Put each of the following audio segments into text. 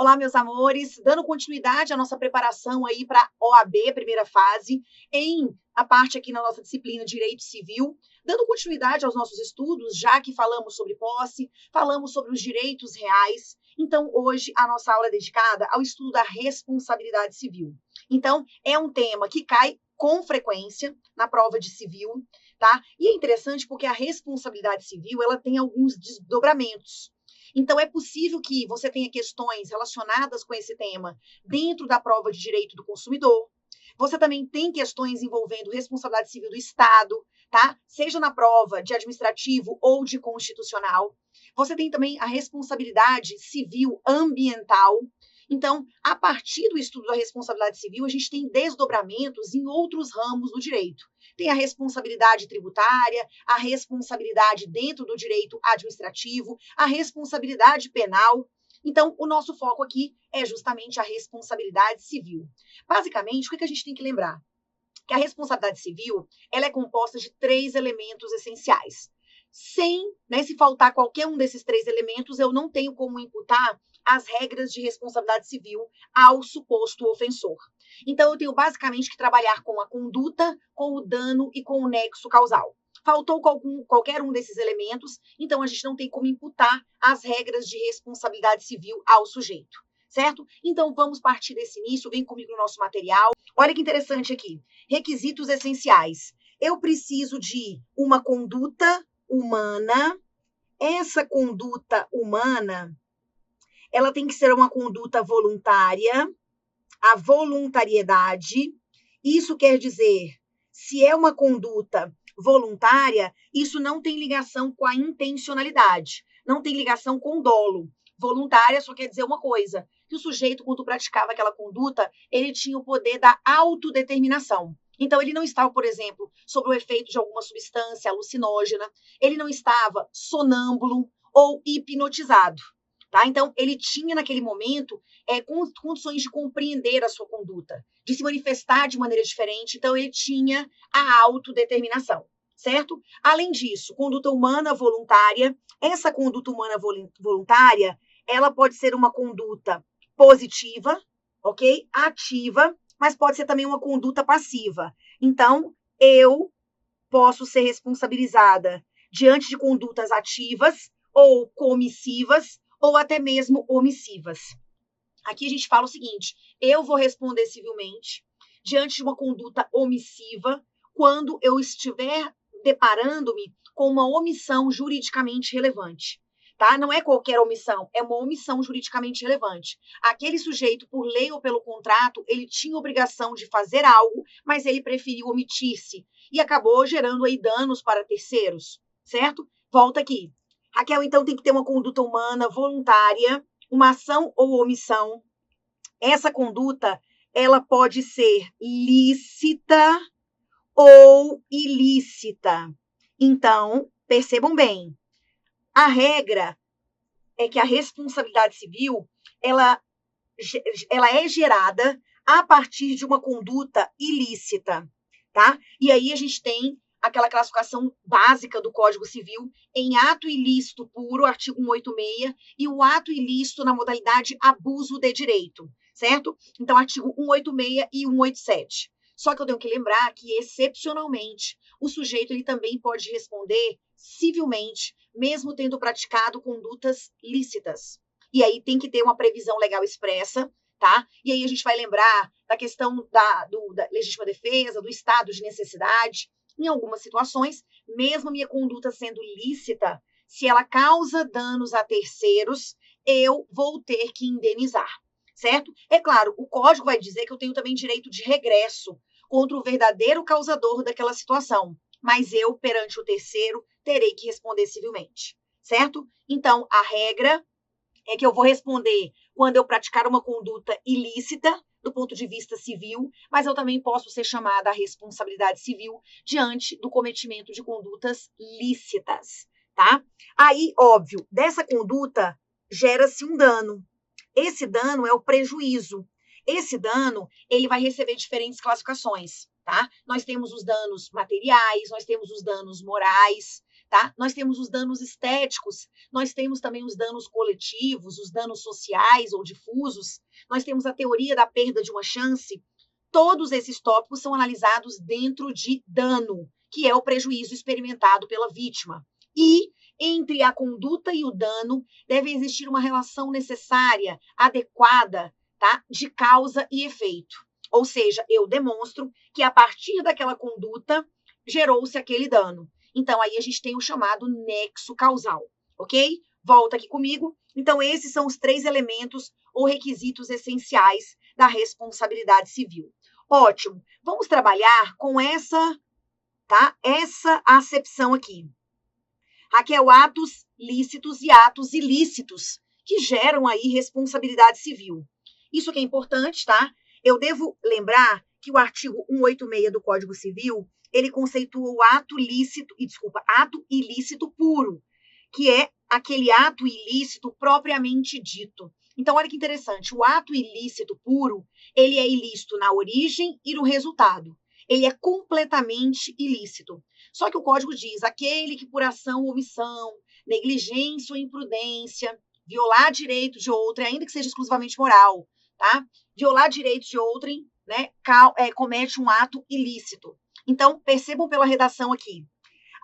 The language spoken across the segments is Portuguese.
Olá, meus amores, dando continuidade à nossa preparação aí para OAB, primeira fase, a parte aqui na nossa disciplina Direito Civil, dando continuidade aos nossos estudos, já que falamos sobre posse, falamos sobre os direitos reais. Então, hoje, a nossa aula é dedicada ao estudo da responsabilidade civil. Então, é um tema que cai com frequência na prova de civil, tá? E é interessante porque a responsabilidade civil, ela tem alguns desdobramentos. Então, é possível que você tenha questões relacionadas com esse tema dentro da prova de direito do consumidor. Você também tem questões envolvendo responsabilidade civil do Estado, tá? Seja na prova de administrativo ou de constitucional. Você tem também a responsabilidade civil ambiental. Então, a partir do estudo da responsabilidade civil, a gente tem desdobramentos em outros ramos do direito. Tem a responsabilidade tributária, a responsabilidade dentro do direito administrativo, a responsabilidade penal. Então, o nosso foco aqui é justamente a responsabilidade civil. Basicamente, o que a gente tem que lembrar? Que a responsabilidade civil, ela é composta de 3 elementos essenciais. Se faltar qualquer um desses 3 elementos, eu não tenho como imputar as regras de responsabilidade civil ao suposto ofensor. Então, eu tenho basicamente que trabalhar com a conduta, com o dano e com o nexo causal. Faltou qualquer um desses elementos, então a gente não tem como imputar as regras de responsabilidade civil ao sujeito, certo? Então, vamos partir desse início, vem comigo no nosso material. Olha que interessante aqui. Requisitos essenciais. Eu preciso de uma conduta humana. Essa conduta humana, ela tem que ser uma conduta voluntária, a voluntariedade. Isso quer dizer, se é uma conduta voluntária, isso não tem ligação com a intencionalidade, não tem ligação com dolo. Voluntária só quer dizer uma coisa, que o sujeito, quando praticava aquela conduta, ele tinha o poder da autodeterminação. Então, ele não estava, por exemplo, sob o efeito de alguma substância alucinógena, ele não estava sonâmbulo ou hipnotizado. Tá? Então, ele tinha, naquele momento, condições de compreender a sua conduta, de se manifestar de maneira diferente. Então, ele tinha a autodeterminação, certo? Além disso, conduta humana voluntária. Essa conduta humana voluntária, ela pode ser uma conduta positiva, ok? Ativa, mas pode ser também uma conduta passiva. Então, eu posso ser responsabilizada diante de condutas ativas ou comissivas, ou até mesmo omissivas. Aqui a gente fala o seguinte, eu vou responder civilmente diante de uma conduta omissiva quando eu estiver deparando-me com uma omissão juridicamente relevante. Tá? Não é qualquer omissão, é uma omissão juridicamente relevante. Aquele sujeito, por lei ou pelo contrato, ele tinha obrigação de fazer algo, mas ele preferiu omitir-se e acabou gerando aí danos para terceiros, certo? Volta aqui. Raquel, então, tem que ter uma conduta humana voluntária, uma ação ou omissão. Essa conduta, ela pode ser lícita ou ilícita. Então, percebam bem, a regra é que a responsabilidade civil, ela é gerada a partir de uma conduta ilícita, tá? E aí a gente tem aquela classificação básica do Código Civil em ato ilícito puro, artigo 186, e o ato ilícito na modalidade abuso de direito, certo? Então, artigo 186 e 187. Só que eu tenho que lembrar que, excepcionalmente, o sujeito ele também pode responder civilmente, mesmo tendo praticado condutas lícitas. E aí tem que ter uma previsão legal expressa, tá? E aí a gente vai lembrar da questão da legítima defesa, do estado de necessidade. Em algumas situações, mesmo a minha conduta sendo lícita, se ela causa danos a terceiros, eu vou ter que indenizar, certo? É claro, o código vai dizer que eu tenho também direito de regresso contra o verdadeiro causador daquela situação, mas eu, perante o terceiro, terei que responder civilmente, certo? Então, a regra é que eu vou responder quando eu praticar uma conduta ilícita, do ponto de vista civil, mas eu também posso ser chamada à responsabilidade civil diante do cometimento de condutas lícitas, tá? Aí, óbvio, dessa conduta gera-se um dano. Esse dano é o prejuízo. Esse dano, ele vai receber diferentes classificações, tá? Nós temos os danos materiais, nós temos os danos morais, tá? Nós temos os danos estéticos, nós temos também os danos coletivos, os danos sociais ou difusos, nós temos a teoria da perda de uma chance. Todos esses tópicos são analisados dentro de dano, que é o prejuízo experimentado pela vítima. E entre a conduta e o dano deve existir uma relação necessária, adequada, tá? De causa e efeito. Ou seja, eu demonstro que a partir daquela conduta gerou-se aquele dano. Então, aí a gente tem o chamado nexo causal, ok? Volta aqui comigo. Então, esses são os 3 elementos ou requisitos essenciais da responsabilidade civil. Ótimo. Vamos trabalhar com essa, tá? Essa acepção aqui. Aqui é o atos lícitos e atos ilícitos, que geram aí responsabilidade civil. Isso que é importante, tá? Eu devo lembrar que o artigo 186 do Código Civil, ele conceitua o ato ilícito puro, que é aquele ato ilícito propriamente dito. Então, olha que interessante, o ato ilícito puro, ele é ilícito na origem e no resultado. Ele é completamente ilícito. Só que o Código diz, aquele que por ação ou omissão, negligência ou imprudência, violar direitos de outrem, ainda que seja exclusivamente moral, tá? Violar direitos de outrem, né, comete um ato ilícito. Então, percebam pela redação aqui.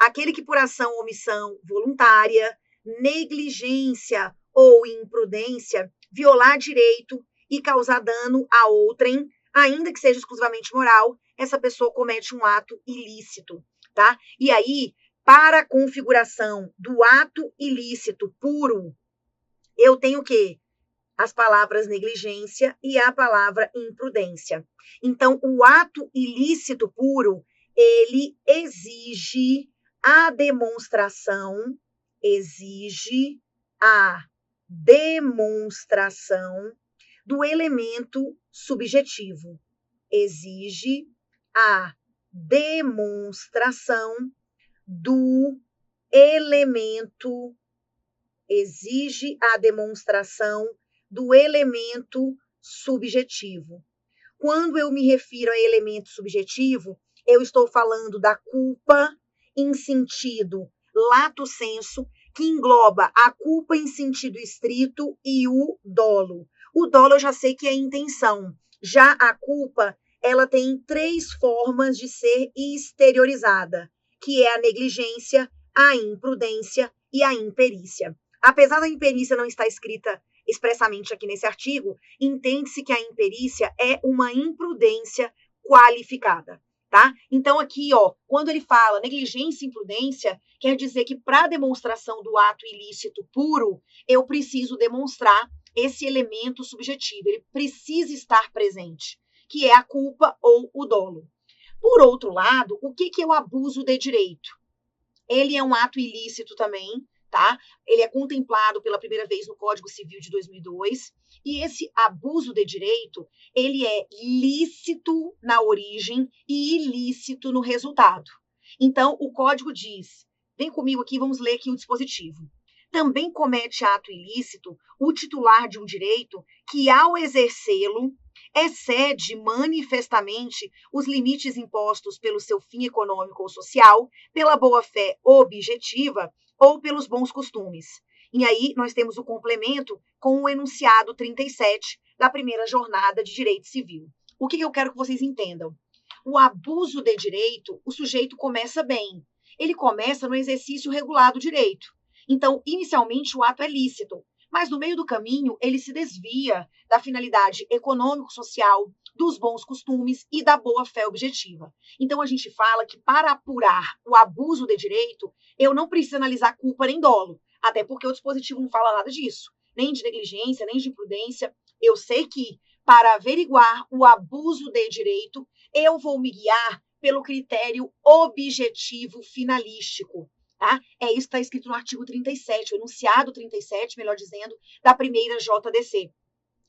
Aquele que por ação ou omissão voluntária, negligência ou imprudência, violar direito e causar dano a outrem, ainda que seja exclusivamente moral, essa pessoa comete um ato ilícito, tá? E aí, para a configuração do ato ilícito puro, eu tenho o quê? As palavras negligência e a palavra imprudência. Então, o ato ilícito puro, ele exige a demonstração do elemento subjetivo. Exige a demonstração do elemento subjetivo. Quando eu me refiro a elemento subjetivo, eu estou falando da culpa em sentido lato sensu, que engloba a culpa em sentido estrito e o dolo. O dolo eu já sei que é a intenção. Já a culpa, ela tem 3 formas de ser exteriorizada, que é a negligência, a imprudência e a imperícia. Apesar da imperícia não estar escrita expressamente aqui nesse artigo, entende-se que a imperícia é uma imprudência qualificada, tá? Então aqui, ó, quando ele fala negligência e imprudência, quer dizer que para demonstração do ato ilícito puro, eu preciso demonstrar esse elemento subjetivo, ele precisa estar presente, que é a culpa ou o dolo. Por outro lado, o que é o abuso de direito? Ele é um ato ilícito também, tá? Ele é contemplado pela primeira vez no Código Civil de 2002, e esse abuso de direito, ele é lícito na origem e ilícito no resultado. Então, o Código diz, vem comigo aqui, vamos ler aqui o dispositivo. Também comete ato ilícito o titular de um direito que, ao exercê-lo, excede manifestamente os limites impostos pelo seu fim econômico ou social, pela boa-fé objetiva ou pelos bons costumes. E aí nós temos o complemento com o enunciado 37 da primeira jornada de direito civil. O que eu quero que vocês entendam? O abuso de direito, o sujeito começa bem. Ele começa no exercício regular do direito. Então, inicialmente, o ato é lícito, mas no meio do caminho ele se desvia da finalidade econômico-social, dos bons costumes e da boa-fé objetiva. Então, a gente fala que para apurar o abuso de direito, eu não preciso analisar culpa nem dolo, até porque o dispositivo não fala nada disso, nem de negligência, nem de imprudência. Eu sei que, para averiguar o abuso de direito, eu vou me guiar pelo critério objetivo finalístico. Tá? É isso que está escrito no artigo 37, o enunciado 37, melhor dizendo, da primeira JDC.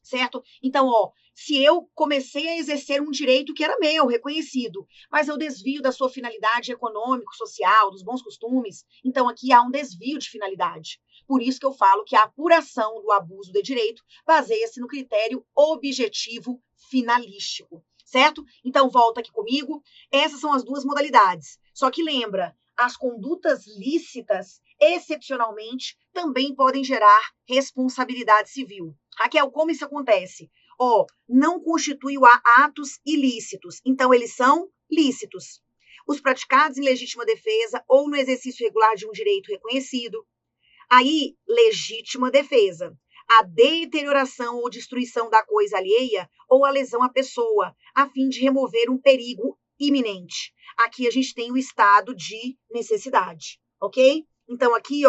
Certo? Então, ó, se eu comecei a exercer um direito que era meu, reconhecido, mas eu desvio da sua finalidade econômico, social, dos bons costumes, então aqui há um desvio de finalidade. Por isso que eu falo que a apuração do abuso de direito baseia-se no critério objetivo finalístico. Certo? Então, volta aqui comigo. Essas são as 2 modalidades. Só que lembra, as condutas lícitas, excepcionalmente, também podem gerar responsabilidade civil. Raquel, como isso acontece? Não constitui atos ilícitos, então eles são lícitos. Os praticados em legítima defesa ou no exercício regular de um direito reconhecido. Aí, legítima defesa. A deterioração ou destruição da coisa alheia ou a lesão à pessoa, a fim de remover um perigo iminente. Aqui a gente tem o estado de necessidade, ok? Então, aqui,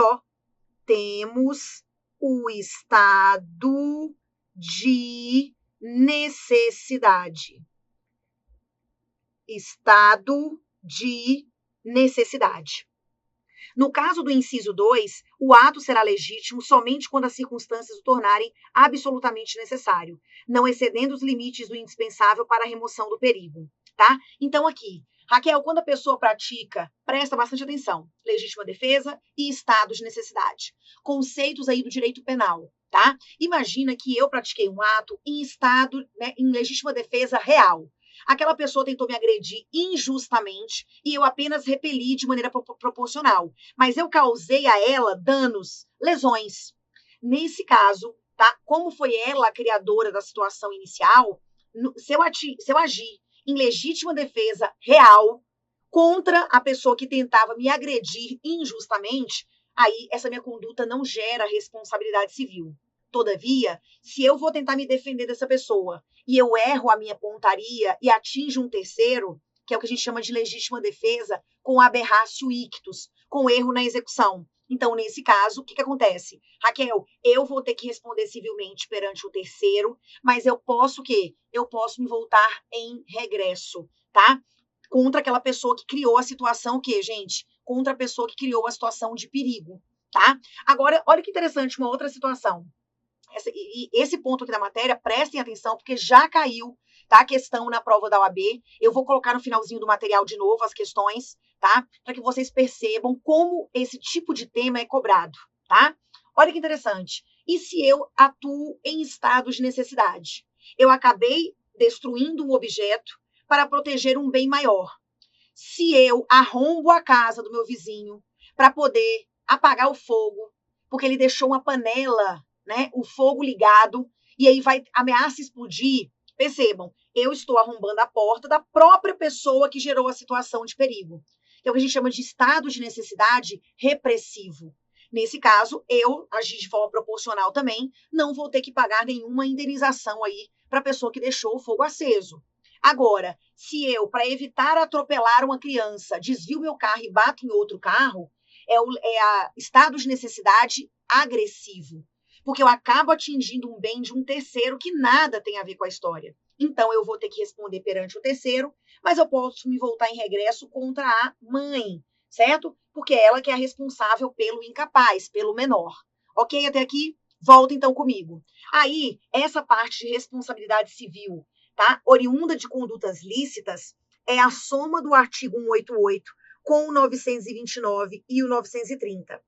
temos o estado de necessidade. Estado de necessidade. No caso do inciso 2, o ato será legítimo somente quando as circunstâncias o tornarem absolutamente necessário, não excedendo os limites do indispensável para a remoção do perigo, tá? Então aqui, Raquel, quando a pessoa pratica, presta bastante atenção, legítima defesa e estado de necessidade. Conceitos aí do direito penal, tá? Imagina que eu pratiquei um ato em estado, em legítima defesa real. Aquela pessoa tentou me agredir injustamente e eu apenas repeli de maneira proporcional. Mas eu causei a ela danos, lesões. Nesse caso, tá? Como foi ela a criadora da situação inicial, se eu agir em legítima defesa real contra a pessoa que tentava me agredir injustamente, aí essa minha conduta não gera responsabilidade civil. Todavia, se eu vou tentar me defender dessa pessoa e eu erro a minha pontaria e atinjo um terceiro, que é o que a gente chama de legítima defesa, com aberratio ictus, com erro na execução. Então, nesse caso, o que acontece? Raquel, eu vou ter que responder civilmente perante o terceiro, mas eu posso o quê? Eu posso me voltar em regresso, tá? Contra aquela pessoa que criou a situação, o quê, gente? Contra a pessoa que criou a situação de perigo, tá? Agora, olha que interessante, uma outra situação. Esse ponto aqui da matéria, prestem atenção, porque já caiu, tá, a questão na prova da OAB. Eu vou colocar no finalzinho do material de novo as questões, tá? Para que vocês percebam como esse tipo de tema é cobrado, tá? Olha que interessante. E se eu atuo em estado de necessidade? Eu acabei destruindo um objeto para proteger um bem maior. Se eu arrombo a casa do meu vizinho para poder apagar o fogo, porque ele deixou uma panela, o fogo ligado, e aí ameaça explodir, percebam, eu estou arrombando a porta da própria pessoa que gerou a situação de perigo. É o que a gente chama de estado de necessidade repressivo. Nesse caso, eu agi de forma proporcional também, não vou ter que pagar nenhuma indenização aí para a pessoa que deixou o fogo aceso. Agora, se eu, para evitar atropelar uma criança, desvio meu carro e bato em outro carro, é o estado de necessidade agressivo. Porque eu acabo atingindo um bem de um terceiro que nada tem a ver com a história. Então, eu vou ter que responder perante o terceiro, mas eu posso me voltar em regresso contra a mãe, certo? Porque é ela que é a responsável pelo incapaz, pelo menor. Ok até aqui? Volta então comigo. Aí, essa parte de responsabilidade civil, tá? Oriunda de condutas lícitas, é a soma do artigo 188 com o 929 e o 930.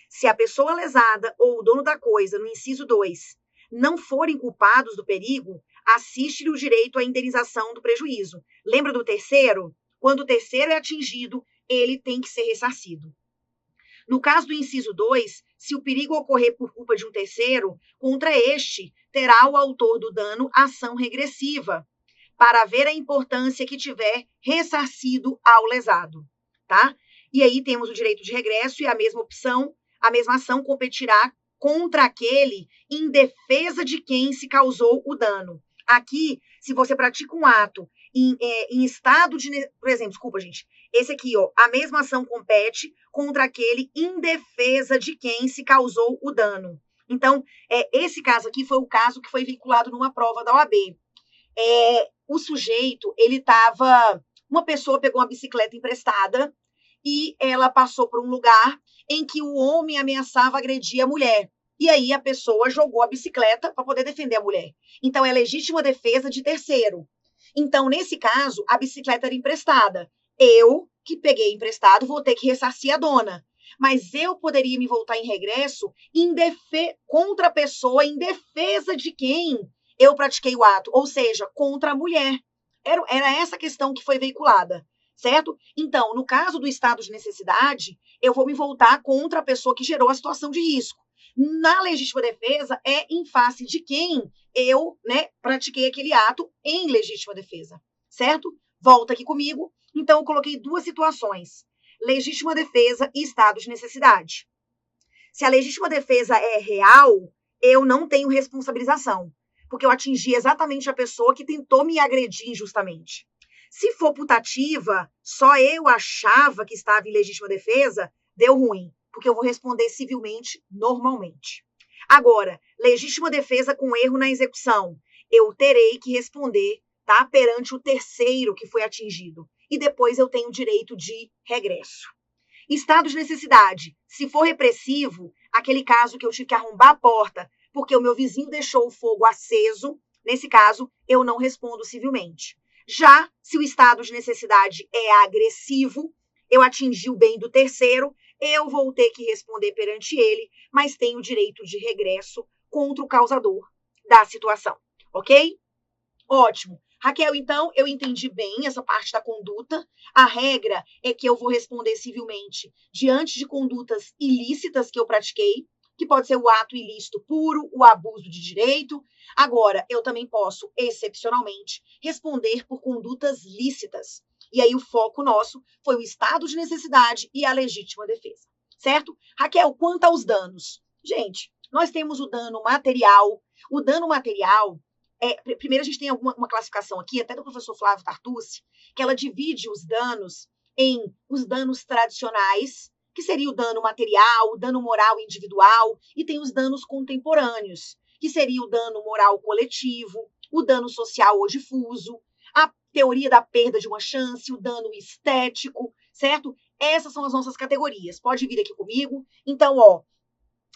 Se a pessoa lesada ou o dono da coisa, no inciso 2, não forem culpados do perigo, assiste-lhe o direito à indenização do prejuízo. Lembra do terceiro? Quando o terceiro é atingido, ele tem que ser ressarcido. No caso do inciso 2, se o perigo ocorrer por culpa de um terceiro, contra este terá o autor do dano ação regressiva, para ver a importância que tiver ressarcido ao lesado, tá? E aí temos o direito de regresso e a mesma opção, a mesma ação competirá contra aquele em defesa de quem se causou o dano. Aqui, se você pratica um ato em estado de... Por exemplo, desculpa, gente. Esse aqui, a mesma ação compete contra aquele em defesa de quem se causou o dano. Então, esse caso aqui foi o caso que foi vinculado numa prova da OAB. O sujeito, ele estava... Uma pessoa pegou uma bicicleta emprestada e ela passou por um lugar em que o homem ameaçava agredir a mulher. E aí a pessoa jogou a bicicleta para poder defender a mulher. Então, é legítima defesa de terceiro. Então, nesse caso, a bicicleta era emprestada. Eu, que peguei emprestado, vou ter que ressarcir a dona. Mas eu poderia me voltar em regresso contra a pessoa em defesa de quem eu pratiquei o ato. Ou seja, contra a mulher. Era essa questão que foi veiculada. certo? Então, no caso do estado de necessidade, eu vou me voltar contra a pessoa que gerou a situação de risco. Na legítima defesa, é em face de quem eu, pratiquei aquele ato em legítima defesa, certo? Volta aqui comigo. Então, eu coloquei duas situações: legítima defesa e estado de necessidade. Se a legítima defesa é real, eu não tenho responsabilização, porque eu atingi exatamente a pessoa que tentou me agredir injustamente. Se for putativa, só eu achava que estava em legítima defesa, deu ruim, porque eu vou responder civilmente, normalmente. Agora, legítima defesa com erro na execução, eu terei que responder, tá, perante o terceiro que foi atingido. E depois eu tenho direito de regresso. Estado de necessidade. Se for repressivo, aquele caso que eu tive que arrombar a porta porque o meu vizinho deixou o fogo aceso, nesse caso, eu não respondo civilmente. Já se o estado de necessidade é agressivo, eu atingi o bem do terceiro, eu vou ter que responder perante ele, mas tenho direito de regresso contra o causador da situação, ok? Ótimo. Raquel, então, eu entendi bem essa parte da conduta. A regra é que eu vou responder civilmente diante de condutas ilícitas que eu pratiquei, que pode ser o ato ilícito puro, o abuso de direito. Agora, eu também posso, excepcionalmente, responder por condutas lícitas. E aí o foco nosso foi o estado de necessidade e a legítima defesa, certo? Raquel, quanto aos danos? Gente, nós temos o dano material. O dano material... primeiro, a gente tem uma classificação aqui, até do professor Flávio Tartucci, que ela divide os danos em os danos tradicionais, que seria o dano material, o dano moral individual, e tem os danos contemporâneos, que seria o dano moral coletivo, o dano social ou difuso, a teoria da perda de uma chance, o dano estético, certo? Essas são as nossas categorias. Pode vir aqui comigo. Então,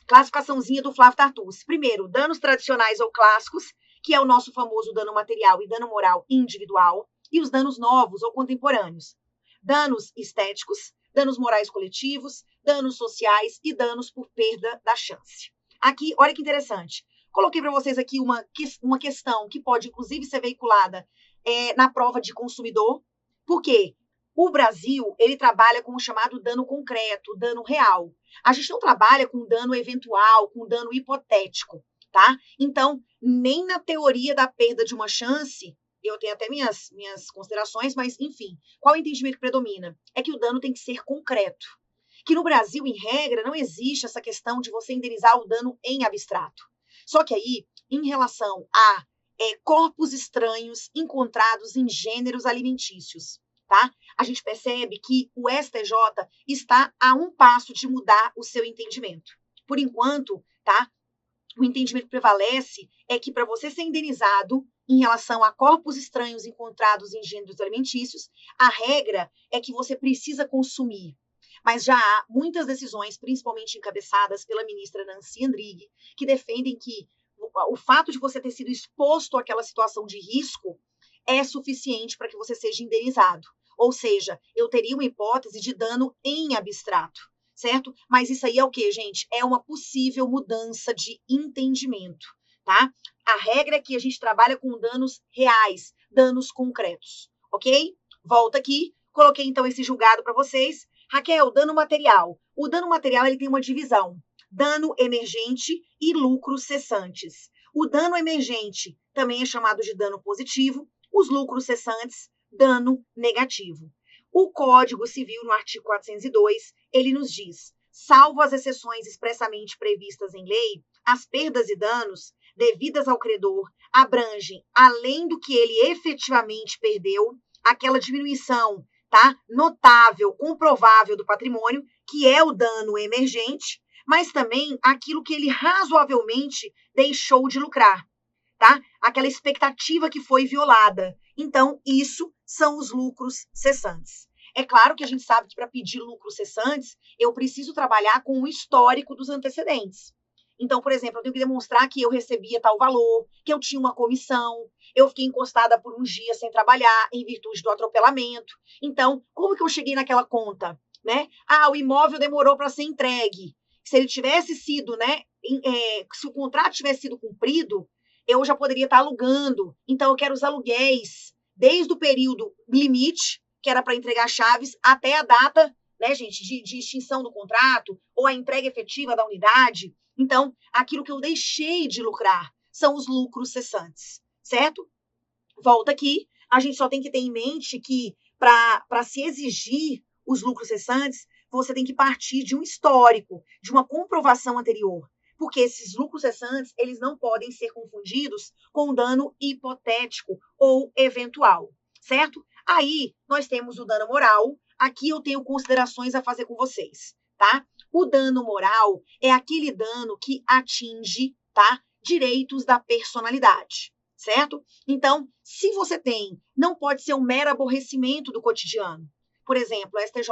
classificaçãozinha do Flávio Tartucci. Primeiro, danos tradicionais ou clássicos, que é o nosso famoso dano material e dano moral individual, e os danos novos ou contemporâneos. Danos estéticos, danos morais coletivos, danos sociais e danos por perda da chance. Aqui, olha que interessante. Coloquei para vocês aqui uma questão que pode, inclusive, ser veiculada na prova de consumidor, porque o Brasil, ele trabalha com o chamado dano concreto, dano real. A gente não trabalha com dano eventual, com dano hipotético, tá? Então, nem na teoria da perda de uma chance, eu tenho até minhas considerações, mas, enfim, qual o entendimento que predomina? É que o dano tem que ser concreto. Que no Brasil, em regra, não existe essa questão de você indenizar o dano em abstrato. Só que aí, em relação a corpos estranhos encontrados em gêneros alimentícios, tá? A gente percebe que o STJ está a um passo de mudar o seu entendimento. Por enquanto, tá? O entendimento que prevalece é que para você ser indenizado em relação a corpos estranhos encontrados em gêneros alimentícios, a regra é que você precisa consumir. Mas já há muitas decisões, principalmente encabeçadas pela ministra Nancy Andrighi, que defendem que o fato de você ter sido exposto àquela situação de risco é suficiente para que você seja indenizado. Ou seja, eu teria uma hipótese de dano em abstrato, certo? Mas isso aí é o quê, gente? É uma possível mudança de entendimento, tá? A regra é que a gente trabalha com danos reais, danos concretos, ok? Volta aqui, coloquei então esse julgado para vocês. Raquel, dano material. O dano material ele tem uma divisão: dano emergente e lucros cessantes. O dano emergente também é chamado de dano positivo, os lucros cessantes, dano negativo. O Código Civil, no artigo 402, ele nos diz: salvo as exceções expressamente previstas em lei, as perdas e danos devidas ao credor abrangem, além do que ele efetivamente perdeu, aquela diminuição, tá, notável, comprovável do patrimônio, que é o dano emergente, mas também aquilo que ele razoavelmente deixou de lucrar, tá? Aquela expectativa que foi violada. Então, isso são os lucros cessantes. É claro que a gente sabe que para pedir lucros cessantes, eu preciso trabalhar com o histórico dos antecedentes. Então, por exemplo, eu tenho que demonstrar que eu recebia tal valor, que eu tinha uma comissão, eu fiquei encostada por uns dias sem trabalhar em virtude do atropelamento. Então, como que eu cheguei naquela conta, né? O imóvel demorou para ser entregue. Se ele tivesse sido, se o contrato tivesse sido cumprido, eu já poderia estar alugando. Então, eu quero os aluguéis desde o período limite que era para entregar chaves até a data, né, gente, de extinção do contrato ou a entrega efetiva da unidade. Então, aquilo que eu deixei de lucrar são os lucros cessantes, certo? Volta aqui, a gente só tem que ter em mente que para se exigir os lucros cessantes, você tem que partir de um histórico, de uma comprovação anterior, porque esses lucros cessantes, eles não podem ser confundidos com dano hipotético ou eventual, certo? Aí, nós temos o dano moral. Aqui eu tenho considerações a fazer com vocês, tá? O dano moral é aquele dano que atinge, tá, direitos da personalidade, certo? Então, se você tem, não pode ser um mero aborrecimento do cotidiano. Por exemplo, a STJ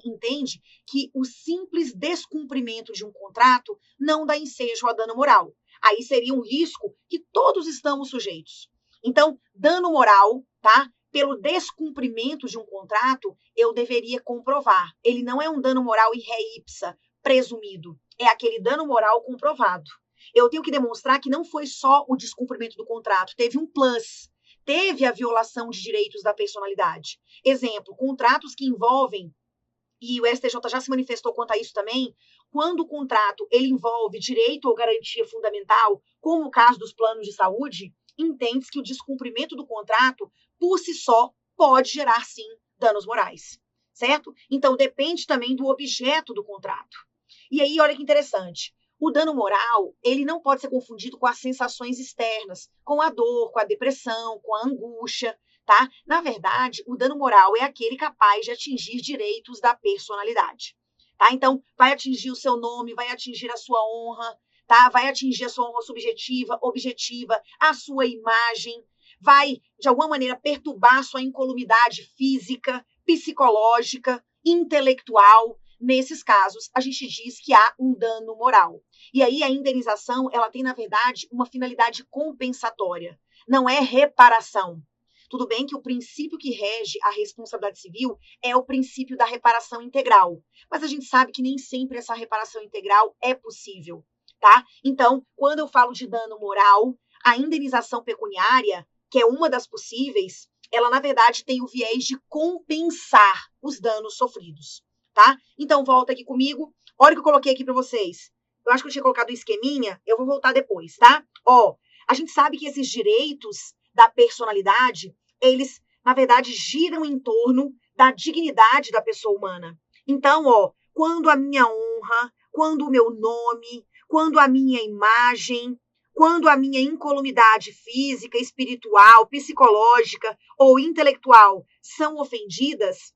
entende que o simples descumprimento de um contrato não dá ensejo a dano moral. Aí seria um risco que todos estamos sujeitos. Então, dano moral, tá? Pelo descumprimento de um contrato, eu deveria comprovar. Ele não é um dano moral in re ipsa, presumido. É aquele dano moral comprovado. Eu tenho que demonstrar que não foi só o descumprimento do contrato, teve um plus. Teve a violação de direitos da personalidade. Exemplo, contratos que envolvem, e o STJ já se manifestou quanto a isso também, quando o contrato ele envolve direito ou garantia fundamental, como o caso dos planos de saúde, entende-se que o descumprimento do contrato, por si só, pode gerar, sim, danos morais, certo? Então, depende também do objeto do contrato. E aí, olha que interessante. O dano moral, ele não pode ser confundido com as sensações externas, com a dor, com a depressão, com a angústia, tá? Na verdade, o dano moral é aquele capaz de atingir direitos da personalidade, tá? Então, vai atingir o seu nome, vai atingir a sua honra, tá? Vai atingir a sua honra subjetiva, objetiva, a sua imagem, vai, de alguma maneira, perturbar a sua incolumidade física, psicológica, intelectual. Nesses casos, a gente diz que há um dano moral. E aí a indenização, ela tem, na verdade, uma finalidade compensatória, não é reparação. Tudo bem que o princípio que rege a responsabilidade civil é o princípio da reparação integral, mas a gente sabe que nem sempre essa reparação integral é possível, tá? Então, quando eu falo de dano moral, a indenização pecuniária, que é uma das possíveis, ela, na verdade, tem o viés de compensar os danos sofridos. Tá? Então, volta aqui comigo. Olha o que eu coloquei aqui para vocês. Eu acho que eu tinha colocado um esqueminha, eu vou voltar depois, tá? Ó, a gente sabe que esses direitos da personalidade, eles, na verdade, giram em torno da dignidade da pessoa humana. Então, ó, quando a minha honra, quando o meu nome, quando a minha imagem, quando a minha incolumidade física, espiritual, psicológica ou intelectual são ofendidas,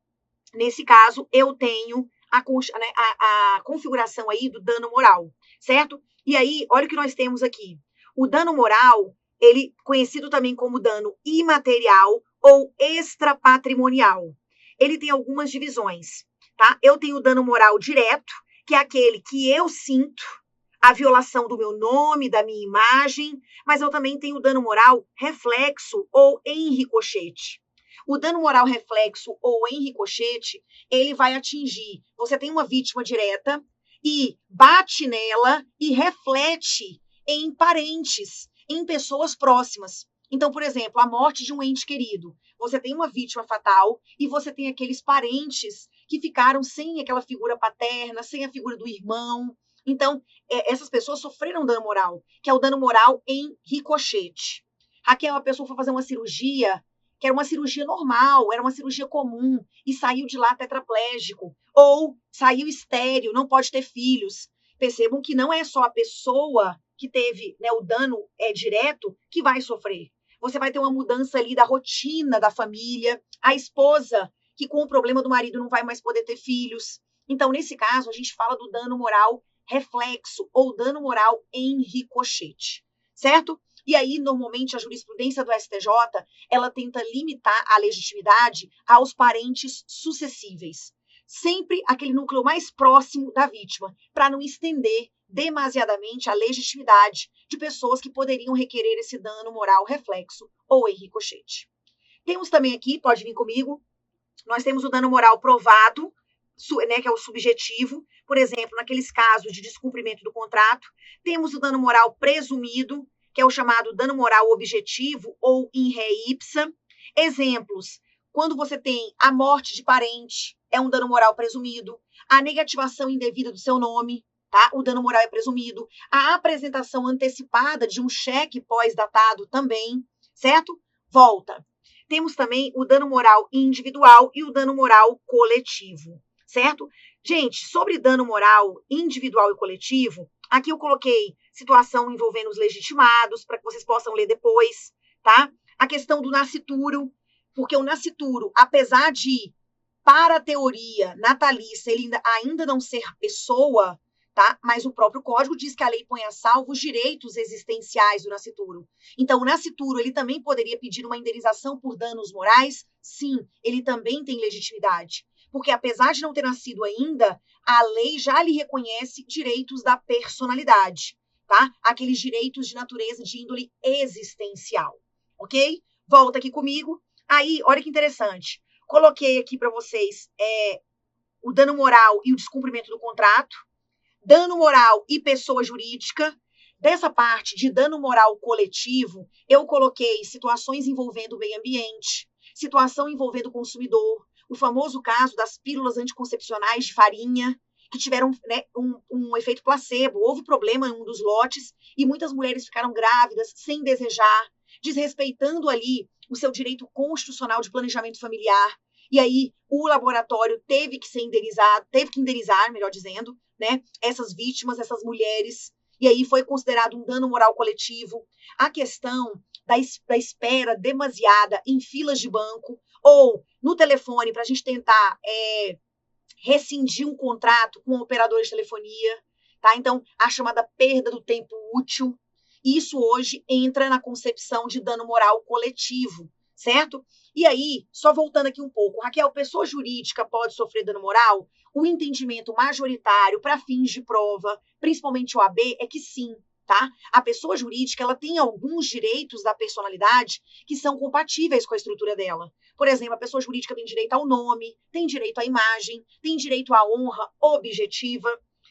nesse caso, eu tenho a configuração aí do dano moral, certo? E aí, olha o que nós temos aqui. O dano moral, ele conhecido também como dano imaterial ou extrapatrimonial. Ele tem algumas divisões, tá? Eu tenho o dano moral direto, que é aquele que eu sinto a violação do meu nome, da minha imagem, mas eu também tenho o dano moral reflexo ou em ricochete. O dano moral reflexo ou em ricochete, ele vai atingir. Você tem uma vítima direta e bate nela e reflete em parentes, em pessoas próximas. Então, por exemplo, a morte de um ente querido. Você tem uma vítima fatal e você tem aqueles parentes que ficaram sem aquela figura paterna, sem a figura do irmão. Então, essas pessoas sofreram dano moral, que é o dano moral em ricochete. Raquel, a pessoa foi fazer uma cirurgia, que era uma cirurgia normal, era uma cirurgia comum, e saiu de lá tetraplégico, ou saiu estéril, não pode ter filhos. Percebam que não é só a pessoa que teve, né, o dano direto que vai sofrer. Você vai ter uma mudança ali da rotina da família, a esposa que com o problema do marido não vai mais poder ter filhos. Então, nesse caso, a gente fala do dano moral reflexo ou dano moral em ricochete, certo? E aí, normalmente, a jurisprudência do STJ, ela tenta limitar a legitimidade aos parentes sucessíveis. Sempre aquele núcleo mais próximo da vítima, para não estender demasiadamente a legitimidade de pessoas que poderiam requerer esse dano moral reflexo ou em ricochete. Temos também aqui, pode vir comigo, nós temos o dano moral provado, né, que é o subjetivo, por exemplo, naqueles casos de descumprimento do contrato. Temos o dano moral presumido, que é o chamado dano moral objetivo ou in re ipsa. Exemplos, Quando você tem a morte de parente, é um dano moral presumido. A negativação indevida do seu nome, tá? O dano moral é presumido. A apresentação antecipada de um cheque pós-datado também, certo? Volta. Temos também o dano moral individual e o dano moral coletivo, certo? Gente, sobre dano moral individual e coletivo, aqui eu coloquei situação envolvendo os legitimados, para que vocês possam ler depois, tá? A questão do nascituro, porque o nascituro, apesar de, para a teoria natalícia, ele ainda não ser pessoa, tá? Mas o próprio código diz que a lei põe a salvo os direitos existenciais do nascituro. Então, o nascituro, ele também poderia pedir uma indenização por danos morais? Sim, ele também tem legitimidade. Porque, apesar de não ter nascido ainda, a lei já lhe reconhece direitos da personalidade, tá? Aqueles direitos de natureza de índole existencial, ok? Volta aqui comigo. Aí, olha que interessante. Coloquei aqui para vocês o dano moral e o descumprimento do contrato, dano moral e pessoa jurídica. Dessa parte de dano moral coletivo, eu coloquei situações envolvendo o meio ambiente, situação envolvendo o consumidor, o famoso caso das pílulas anticoncepcionais de farinha, que tiveram, né, um efeito placebo. Houve problema em um dos lotes e muitas mulheres ficaram grávidas sem desejar, desrespeitando ali o seu direito constitucional de planejamento familiar. E aí o laboratório teve que ser indenizado, teve que indenizar, melhor dizendo, né, essas vítimas, essas mulheres. E aí foi considerado um dano moral coletivo. A questão da espera demasiada em filas de banco ou no telefone para a gente tentar rescindir um contrato com um operador de telefonia, tá? Então, a chamada perda do tempo útil. Isso hoje entra na concepção de dano moral coletivo, certo? E aí, só voltando aqui um pouco, Raquel, pessoa jurídica pode sofrer dano moral? O entendimento majoritário para fins de prova, principalmente o AB, é que sim, tá? A pessoa jurídica, ela tem alguns direitos da personalidade que são compatíveis com a estrutura dela. Por exemplo, a pessoa jurídica tem direito ao nome, tem direito à imagem, tem direito à honra objetiva,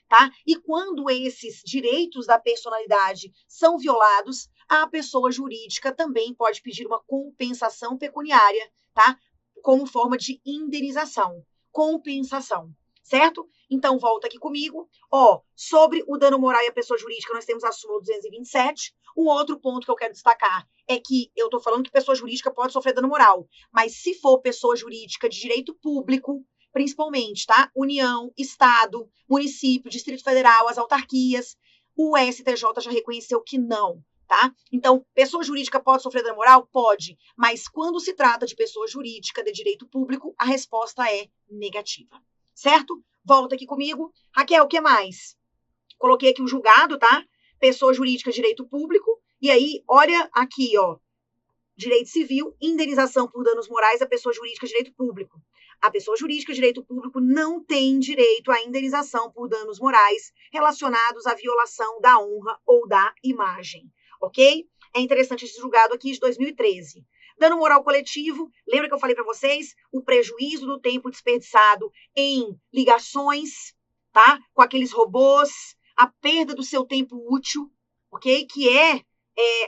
tá? E quando esses direitos da personalidade são violados, a pessoa jurídica também pode pedir uma compensação pecuniária, tá? Como forma de indenização. Compensação, certo? Então, volta aqui comigo. Sobre o dano moral e a pessoa jurídica, nós temos a súmula 227. Um outro ponto que eu quero destacar é que eu estou falando que pessoa jurídica pode sofrer dano moral, mas se for pessoa jurídica de direito público, principalmente, tá? União, Estado, município, Distrito Federal, as autarquias, o STJ já reconheceu que não, tá? Então, pessoa jurídica pode sofrer dano moral? Pode, mas quando se trata de pessoa jurídica de direito público, a resposta é negativa, certo? Volta aqui comigo. Raquel, o que mais? Coloquei aqui o julgado, tá? Pessoa jurídica de direito público, e aí, olha aqui, direito civil, indenização por danos morais à pessoa jurídica de direito público. A pessoa jurídica de direito público não tem direito à indenização por danos morais relacionados à violação da honra ou da imagem, ok? É interessante esse julgado aqui de 2013. Dano moral coletivo, lembra que eu falei para vocês? O prejuízo do tempo desperdiçado em ligações, tá? Com aqueles robôs, a perda do seu tempo útil, ok? Que é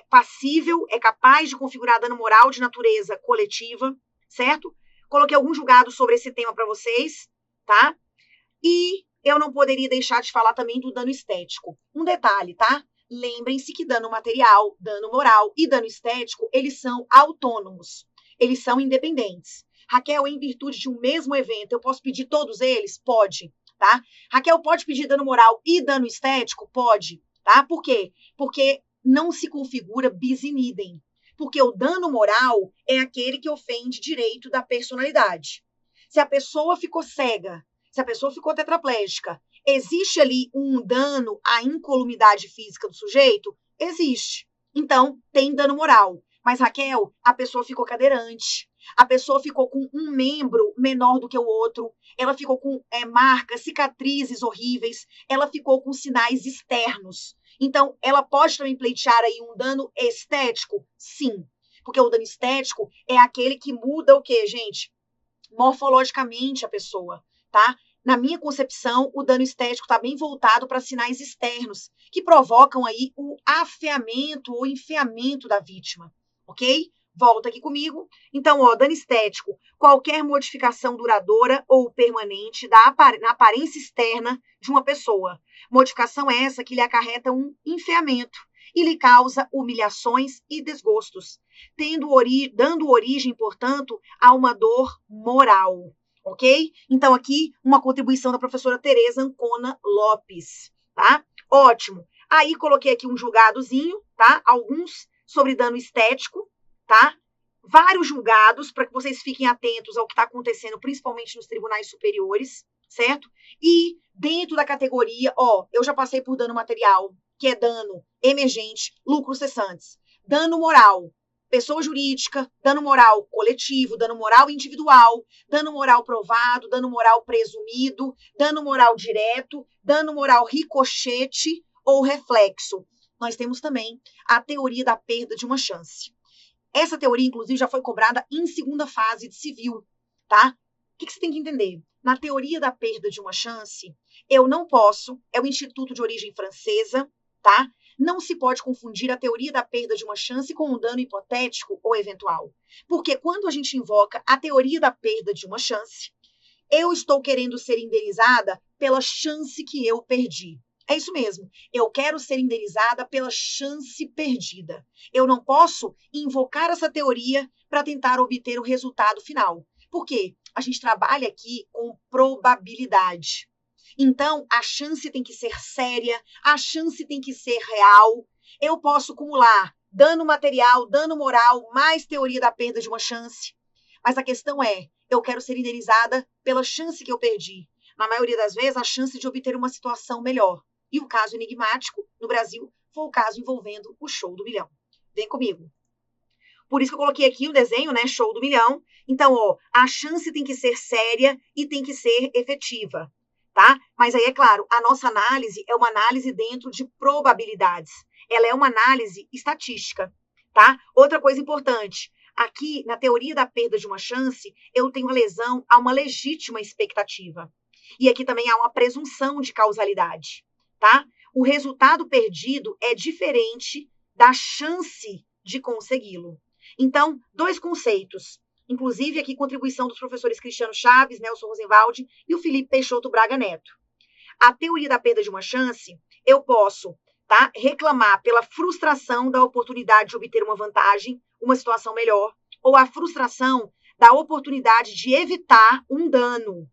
passível, é capaz de configurar dano moral de natureza coletiva, certo? Coloquei algum julgado sobre esse tema para vocês, tá? E eu não poderia deixar de falar também do dano estético. Um detalhe, tá? Lembrem-se que dano material, dano moral e dano estético, eles são autônomos, eles são independentes. Raquel, em virtude de um mesmo evento, eu posso pedir todos eles? Pode, tá? Raquel, pode pedir dano moral e dano estético? Pode, tá? Por quê? Porque não se configura bis in idem, porque o dano moral é aquele que ofende direito da personalidade. Se a pessoa ficou cega, se a pessoa ficou tetraplégica, existe ali um dano à incolumidade física do sujeito? Existe. Então, tem dano moral. Mas, Raquel, a pessoa ficou cadeirante, a pessoa ficou com um membro menor do que o outro, ela ficou com marcas, cicatrizes horríveis, ela ficou com sinais externos. Então, ela pode também pleitear aí um dano estético? Sim. Porque o dano estético é aquele que muda o quê, gente? Morfologicamente a pessoa, tá? Na minha concepção, o dano estético está bem voltado para sinais externos, que provocam aí o afeamento ou enfeamento da vítima, ok? Volta aqui comigo. Então, ó, dano estético, qualquer modificação duradoura ou permanente na aparência externa de uma pessoa. Modificação essa que lhe acarreta um enfeamento e lhe causa humilhações e desgostos, dando origem, portanto, a uma dor moral. Ok? Então, aqui, uma contribuição da professora Tereza Ancona Lopes, tá? Ótimo. Aí, coloquei aqui um julgadozinho, tá? Alguns sobre dano estético, tá? Vários julgados, para que vocês fiquem atentos ao que está acontecendo, principalmente nos tribunais superiores, certo? E, dentro da categoria, ó, eu já passei por dano material, que é dano emergente, lucros cessantes. Dano moral, pessoa jurídica, dano moral coletivo, dano moral individual, dano moral provado, dano moral presumido, dano moral direto, dano moral ricochete ou reflexo. Nós temos também a teoria da perda de uma chance. Essa teoria, inclusive, já foi cobrada em segunda fase de civil, tá? O que você tem que entender? Na teoria da perda de uma chance, eu não posso, é o instituto de origem francesa, tá? Não se pode confundir a teoria da perda de uma chance com um dano hipotético ou eventual. Porque quando a gente invoca a teoria da perda de uma chance, eu estou querendo ser indenizada pela chance que eu perdi. É isso mesmo. Eu quero ser indenizada pela chance perdida. Eu não posso invocar essa teoria para tentar obter o resultado final. Por quê? A gente trabalha aqui com probabilidade. Então, a chance tem que ser séria, a chance tem que ser real. Eu posso acumular dano material, dano moral, mais teoria da perda de uma chance. Mas a questão é, eu quero ser indenizada pela chance que eu perdi. Na maioria das vezes, a chance de obter uma situação melhor. E o caso enigmático, no Brasil, foi o caso envolvendo o show do milhão. Vem comigo. Por isso que eu coloquei aqui o desenho, né? Show do milhão. Então, ó, a chance tem que ser séria e tem que ser efetiva, tá? Mas aí, é claro, a nossa análise é uma análise dentro de probabilidades. Ela é uma análise estatística, tá? Outra coisa importante. Aqui, na teoria da perda de uma chance, eu tenho a lesão a uma legítima expectativa. E aqui também há uma presunção de causalidade. Tá? O resultado perdido é diferente da chance de consegui-lo. Então, dois conceitos. Inclusive, aqui, contribuição dos professores Cristiano Chaves, Nelson Rosenwald e o Felipe Peixoto Braga Neto. A teoria da perda de uma chance, eu posso, tá, reclamar pela frustração da oportunidade de obter uma vantagem, uma situação melhor, ou a frustração da oportunidade de evitar um dano,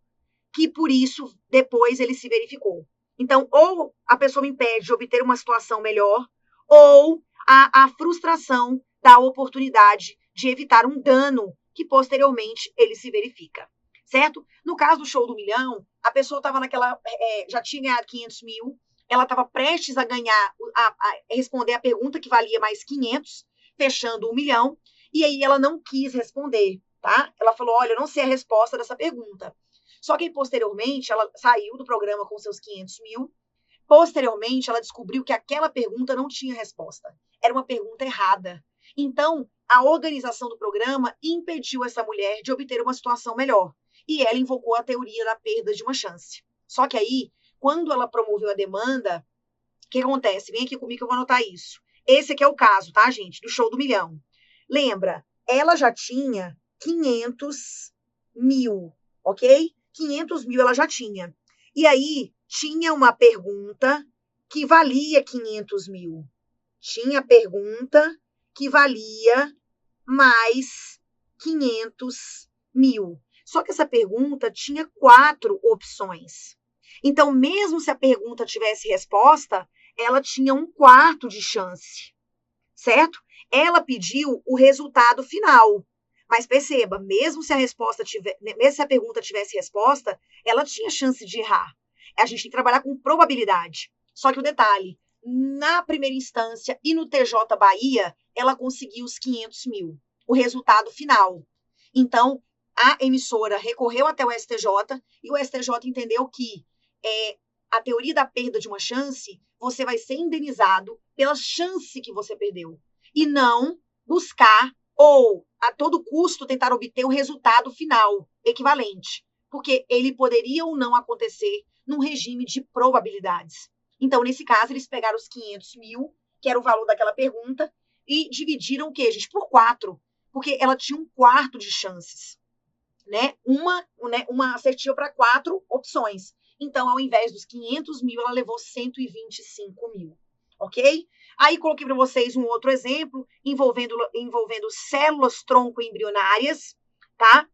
que por isso depois ele se verificou. Então, ou a pessoa me impede de obter uma situação melhor, ou a frustração da oportunidade de evitar um dano que posteriormente ele se verifica, certo? No caso do show do milhão, a pessoa estava já tinha ganhado 500 mil, ela estava prestes a ganhar, a responder a pergunta que valia mais 500, fechando 1 milhão, e aí ela não quis responder, tá? Ela falou, olha, eu não sei a resposta dessa pergunta. Só que, posteriormente, ela saiu do programa com seus 500 mil. Posteriormente, ela descobriu que aquela pergunta não tinha resposta. Era uma pergunta errada. Então, a organização do programa impediu essa mulher de obter uma situação melhor. E ela invocou a teoria da perda de uma chance. Só que aí, quando ela promoveu a demanda, o que acontece? Vem aqui comigo que eu vou anotar isso. Esse aqui é o caso, tá, gente? Do show do milhão. Lembra, ela já tinha 500 mil, ok? 500 mil ela já tinha. E aí, tinha uma pergunta que valia 500 mil. Tinha pergunta que valia mais 500 mil. Só que essa pergunta tinha 4 opções. Então, mesmo se a pergunta tivesse resposta, ela tinha 1/4 de chance, certo? Ela pediu o resultado final. Mas perceba, mesmo se a pergunta tivesse resposta, ela tinha chance de errar. A gente tem que trabalhar com probabilidade. Só que o detalhe, na primeira instância e no TJ Bahia, ela conseguiu os 500 mil, o resultado final. Então, a emissora recorreu até o STJ e o STJ entendeu que a teoria da perda de uma chance, você vai ser indenizado pela chance que você perdeu. E não buscar ou, a todo custo, tentar obter o resultado final equivalente, porque ele poderia ou não acontecer num regime de probabilidades. Então, nesse caso, eles pegaram os 500 mil, que era o valor daquela pergunta, e dividiram o quê, gente? Por 4, porque ela tinha 1/4 de chances, né? Uma assertiva para 4 opções. Então, ao invés dos 500 mil, ela levou 125 mil, ok? Aí, coloquei para vocês um outro exemplo envolvendo células tronco embrionárias, tá?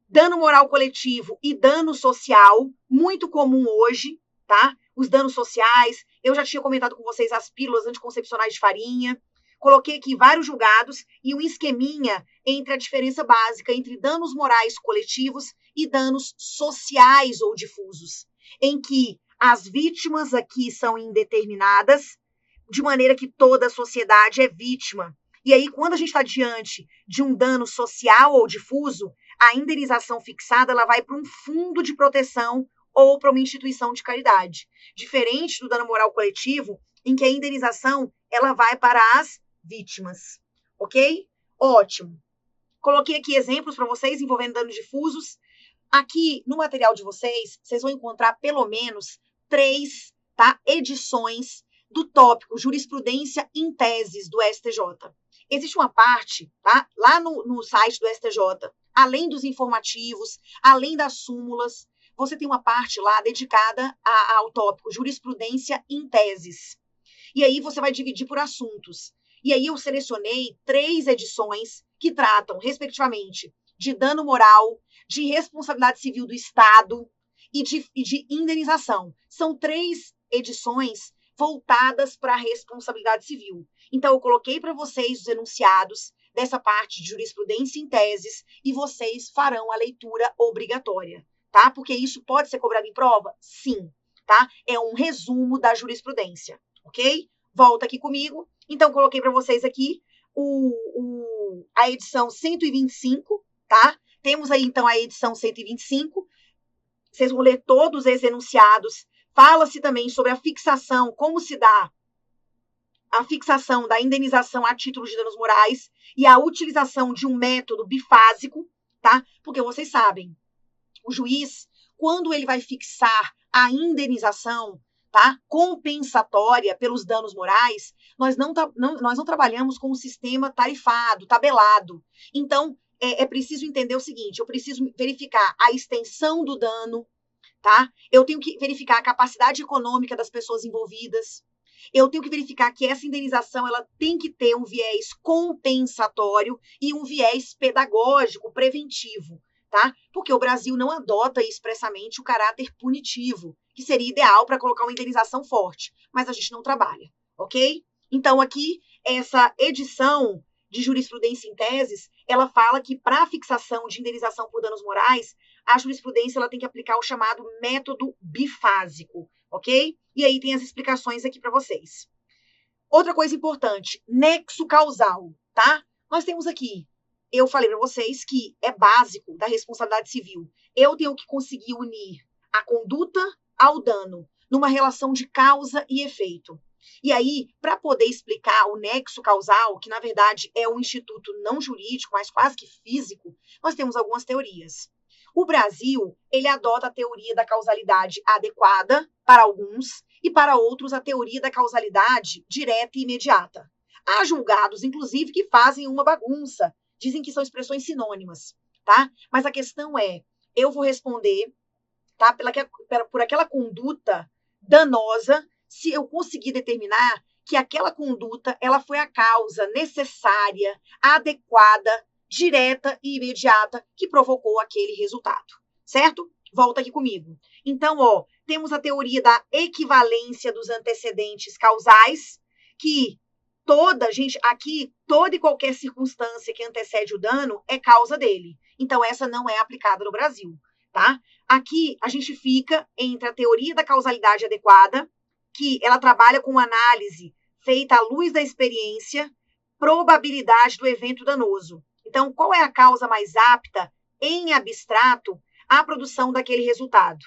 Dano moral coletivo e dano social, muito comum hoje, tá? Os danos sociais, eu já tinha comentado com vocês as pílulas anticoncepcionais de farinha, coloquei aqui vários julgados e um esqueminha entre a diferença básica entre danos morais coletivos e danos sociais ou difusos, em que as vítimas aqui são indeterminadas, de maneira que toda a sociedade é vítima. E aí, quando a gente está diante de um dano social ou difuso, a indenização fixada ela vai para um fundo de proteção ou para uma instituição de caridade. Diferente do dano moral coletivo, em que a indenização ela vai para as vítimas. Ok? Ótimo. Coloquei aqui exemplos para vocês envolvendo danos difusos. Aqui no material de vocês, vocês vão encontrar pelo menos 3, tá, edições do tópico Jurisprudência em Teses do STJ. Existe uma parte, tá, lá no site do STJ, além dos informativos, além das súmulas, você tem uma parte lá dedicada ao tópico Jurisprudência em Teses. E aí você vai dividir por assuntos. E aí eu selecionei 3 edições que tratam, respectivamente, de dano moral, de responsabilidade civil do Estado e de indenização. São 3 edições voltadas para a responsabilidade civil. Então, eu coloquei para vocês os enunciados dessa parte de jurisprudência em teses e vocês farão a leitura obrigatória, tá? Porque isso pode ser cobrado em prova? Sim, tá? É um resumo da jurisprudência, ok? Volta aqui comigo. Então, coloquei para vocês aqui a edição 125, tá? Temos aí, então, a edição 125. Vocês vão ler todos esses enunciados. Fala-se também sobre a fixação, como se dá a fixação da indenização a título de danos morais e a utilização de um método bifásico, tá? Porque vocês sabem, o juiz, quando ele vai fixar a indenização, tá, compensatória pelos danos morais, nós não trabalhamos com um sistema tarifado, tabelado. Então, é preciso entender o seguinte, eu preciso verificar a extensão do dano, tá? Eu tenho que verificar a capacidade econômica das pessoas envolvidas. Eu tenho que verificar que essa indenização ela tem que ter um viés compensatório e um viés pedagógico, preventivo, tá? Porque o Brasil não adota expressamente o caráter punitivo, que seria ideal para colocar uma indenização forte, mas a gente não trabalha, ok? Então, aqui, essa edição de jurisprudência em teses, ela fala que para a fixação de indenização por danos morais, a jurisprudência ela tem que aplicar o chamado método bifásico, ok? E aí tem as explicações aqui para vocês. Outra coisa importante, nexo causal, tá? Nós temos aqui, eu falei para vocês que é básico da responsabilidade civil. Eu tenho que conseguir unir a conduta ao dano, numa relação de causa e efeito. E aí, para poder explicar o nexo causal, que na verdade é um instituto não jurídico, mas quase que físico, nós temos algumas teorias. O Brasil, ele adota a teoria da causalidade adequada para alguns e para outros a teoria da causalidade direta e imediata. Há julgados, inclusive, que fazem uma bagunça, dizem que são expressões sinônimas, tá? Mas a questão é, eu vou responder, tá, por aquela conduta danosa, se eu conseguir determinar que aquela conduta ela foi a causa necessária, adequada, direta e imediata que provocou aquele resultado, certo? Volta aqui comigo. Então, ó, temos a teoria da equivalência dos antecedentes causais, que toda e qualquer circunstância que antecede o dano é causa dele. Então, essa não é aplicada no Brasil, tá? Aqui, a gente fica entre a teoria da causalidade adequada, que ela trabalha com análise feita à luz da experiência, probabilidade do evento danoso. Então, qual é a causa mais apta, em abstrato, à produção daquele resultado?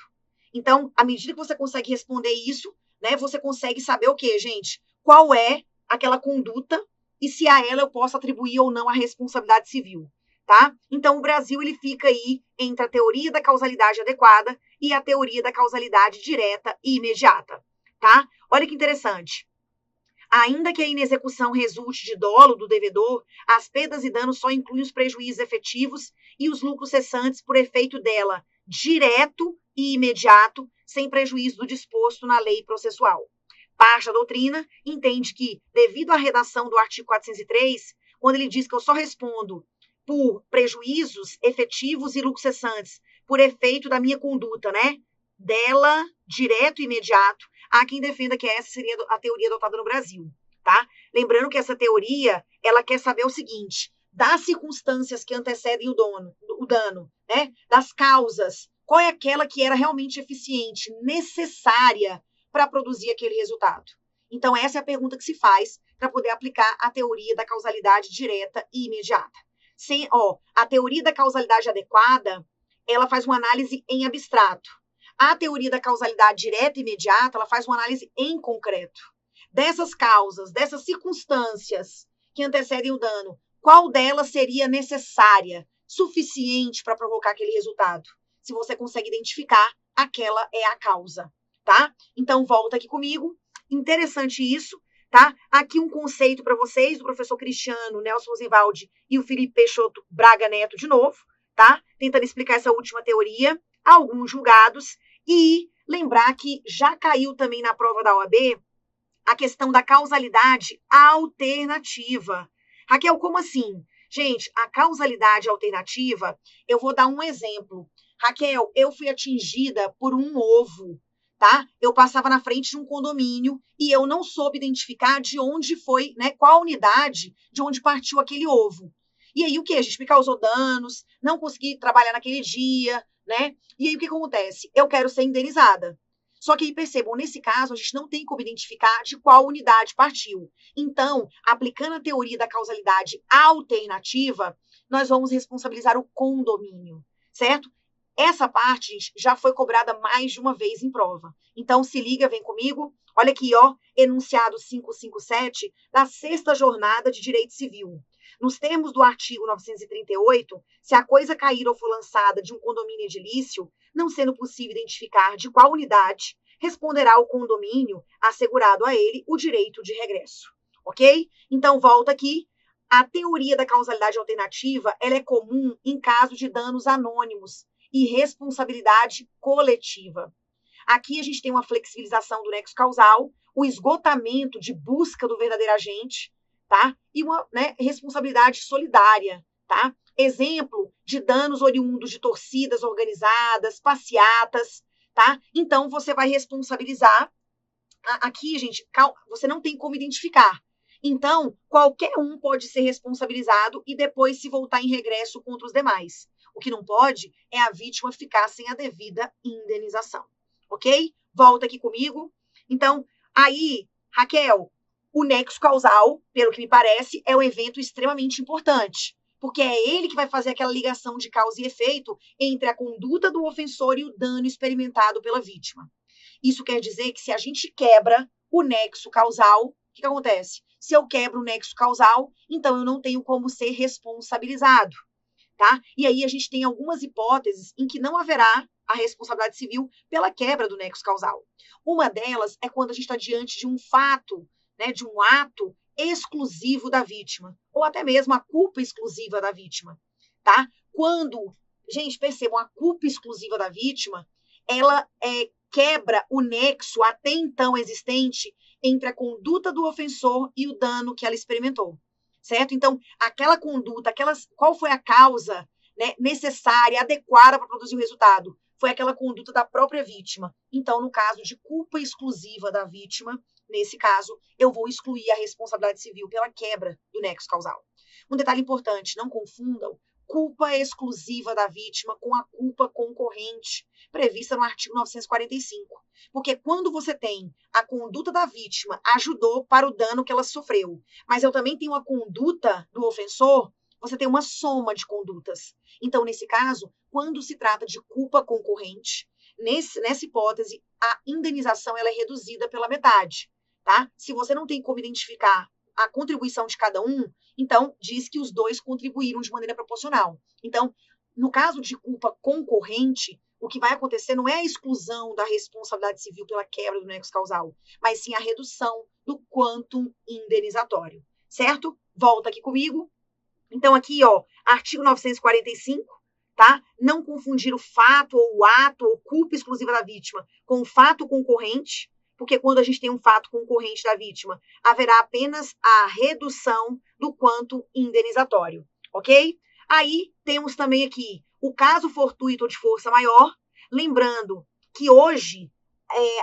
Então, à medida que você consegue responder isso, né, você consegue saber o quê, gente? Qual é aquela conduta e se a ela eu posso atribuir ou não a responsabilidade civil, tá? Então, o Brasil, ele fica aí entre a teoria da causalidade adequada e a teoria da causalidade direta e imediata, tá? Olha que interessante. Ainda que a inexecução resulte de dolo do devedor, as perdas e danos só incluem os prejuízos efetivos e os lucros cessantes por efeito dela, direto e imediato, sem prejuízo do disposto na lei processual. Parte da doutrina entende que, devido à redação do artigo 403, quando ele diz que eu só respondo por prejuízos efetivos e lucros cessantes por efeito da minha conduta, né? Dela, direto e imediato, há quem defenda que essa seria a teoria adotada no Brasil, tá? Lembrando que essa teoria, ela quer saber o seguinte, das circunstâncias que antecedem o dano, né? Das causas, qual é aquela que era realmente eficiente, necessária para produzir aquele resultado? Então, essa é a pergunta que se faz para poder aplicar a teoria da causalidade direta e imediata. A teoria da causalidade adequada, ela faz uma análise em abstrato. A teoria da causalidade direta e imediata, ela faz uma análise em concreto. Dessas causas, dessas circunstâncias que antecedem o dano, qual delas seria necessária, suficiente para provocar aquele resultado? Se você consegue identificar, aquela é a causa, tá? Então, volta aqui comigo. Interessante isso, tá? Aqui um conceito para vocês, do professor Cristiano, Nelson Rosenwald e o Felipe Peixoto Braga Neto de novo, tá? Tentando explicar essa última teoria, alguns julgados, e lembrar que já caiu também na prova da OAB a questão da causalidade alternativa. Raquel, como assim? Gente, a causalidade alternativa, eu vou dar um exemplo. Raquel, eu fui atingida por um ovo, tá? Eu passava na frente de um condomínio e eu não soube identificar de onde foi, né? Qual a unidade de onde partiu aquele ovo. E aí o que? A gente me causou danos, não consegui trabalhar naquele dia, né? E aí o que acontece? Eu quero ser indenizada. Só que aí percebam, nesse caso, a gente não tem como identificar de qual unidade partiu. Então, aplicando a teoria da causalidade alternativa, nós vamos responsabilizar o condomínio, certo? Essa parte, gente, já foi cobrada mais de uma vez em prova. Então, se liga, vem comigo. Olha aqui, ó, enunciado 557 da 6ª jornada de Direito Civil. Nos termos do artigo 938, se a coisa cair ou for lançada de um condomínio edilício, não sendo possível identificar de qual unidade, responderá o condomínio assegurado a ele o direito de regresso. Ok? Então, volta aqui. A teoria da causalidade alternativa, ela é comum em caso de danos anônimos e responsabilidade coletiva. Aqui a gente tem uma flexibilização do nexo causal, o esgotamento de busca do verdadeiro agente, tá? E uma, né, responsabilidade solidária, tá? Exemplo de danos oriundos de torcidas organizadas, passeatas, tá? Então, você vai responsabilizar. Aqui, gente, você não tem como identificar. Então, qualquer um pode ser responsabilizado e depois se voltar em regresso contra os demais. O que não pode é a vítima ficar sem a devida indenização. Ok? Volta aqui comigo. Então, aí, Raquel, o nexo causal, pelo que me parece, é um evento extremamente importante, porque é ele que vai fazer aquela ligação de causa e efeito entre a conduta do ofensor e o dano experimentado pela vítima. Isso quer dizer que se a gente quebra o nexo causal, o que acontece? Se eu quebro o nexo causal, então eu não tenho como ser responsabilizado, tá? E aí a gente tem algumas hipóteses em que não haverá a responsabilidade civil pela quebra do nexo causal. Uma delas é quando a gente está diante de um fato, né, de um ato exclusivo da vítima, ou até mesmo a culpa exclusiva da vítima, tá? Quando, gente, percebam, a culpa exclusiva da vítima, ela quebra o nexo até então existente entre a conduta do ofensor e o dano que ela experimentou, certo? Então, aquela conduta, qual foi a causa, né, necessária, adequada para produzir o resultado? Foi aquela conduta da própria vítima. Então, no caso de culpa exclusiva da vítima, nesse caso, eu vou excluir a responsabilidade civil pela quebra do nexo causal. Um detalhe importante, não confundam culpa exclusiva da vítima com a culpa concorrente, prevista no artigo 945. Porque quando você tem a conduta da vítima ajudou para o dano que ela sofreu, mas eu também tenho a conduta do ofensor, você tem uma soma de condutas. Então, nesse caso, quando se trata de culpa concorrente, nessa hipótese, a indenização ela é reduzida pela metade, tá? Se você não tem como identificar a contribuição de cada um, então diz que os dois contribuíram de maneira proporcional. Então, no caso de culpa concorrente, o que vai acontecer não é a exclusão da responsabilidade civil pela quebra do nexo causal, mas sim a redução do quantum indenizatório, certo? Volta aqui comigo. Então, aqui, ó, artigo 945, tá? Não confundir o fato ou o ato ou culpa exclusiva da vítima com o fato concorrente, porque quando a gente tem um fato concorrente da vítima, haverá apenas a redução do quantum indenizatório, ok? Aí, temos também aqui o caso fortuito ou de força maior, lembrando que hoje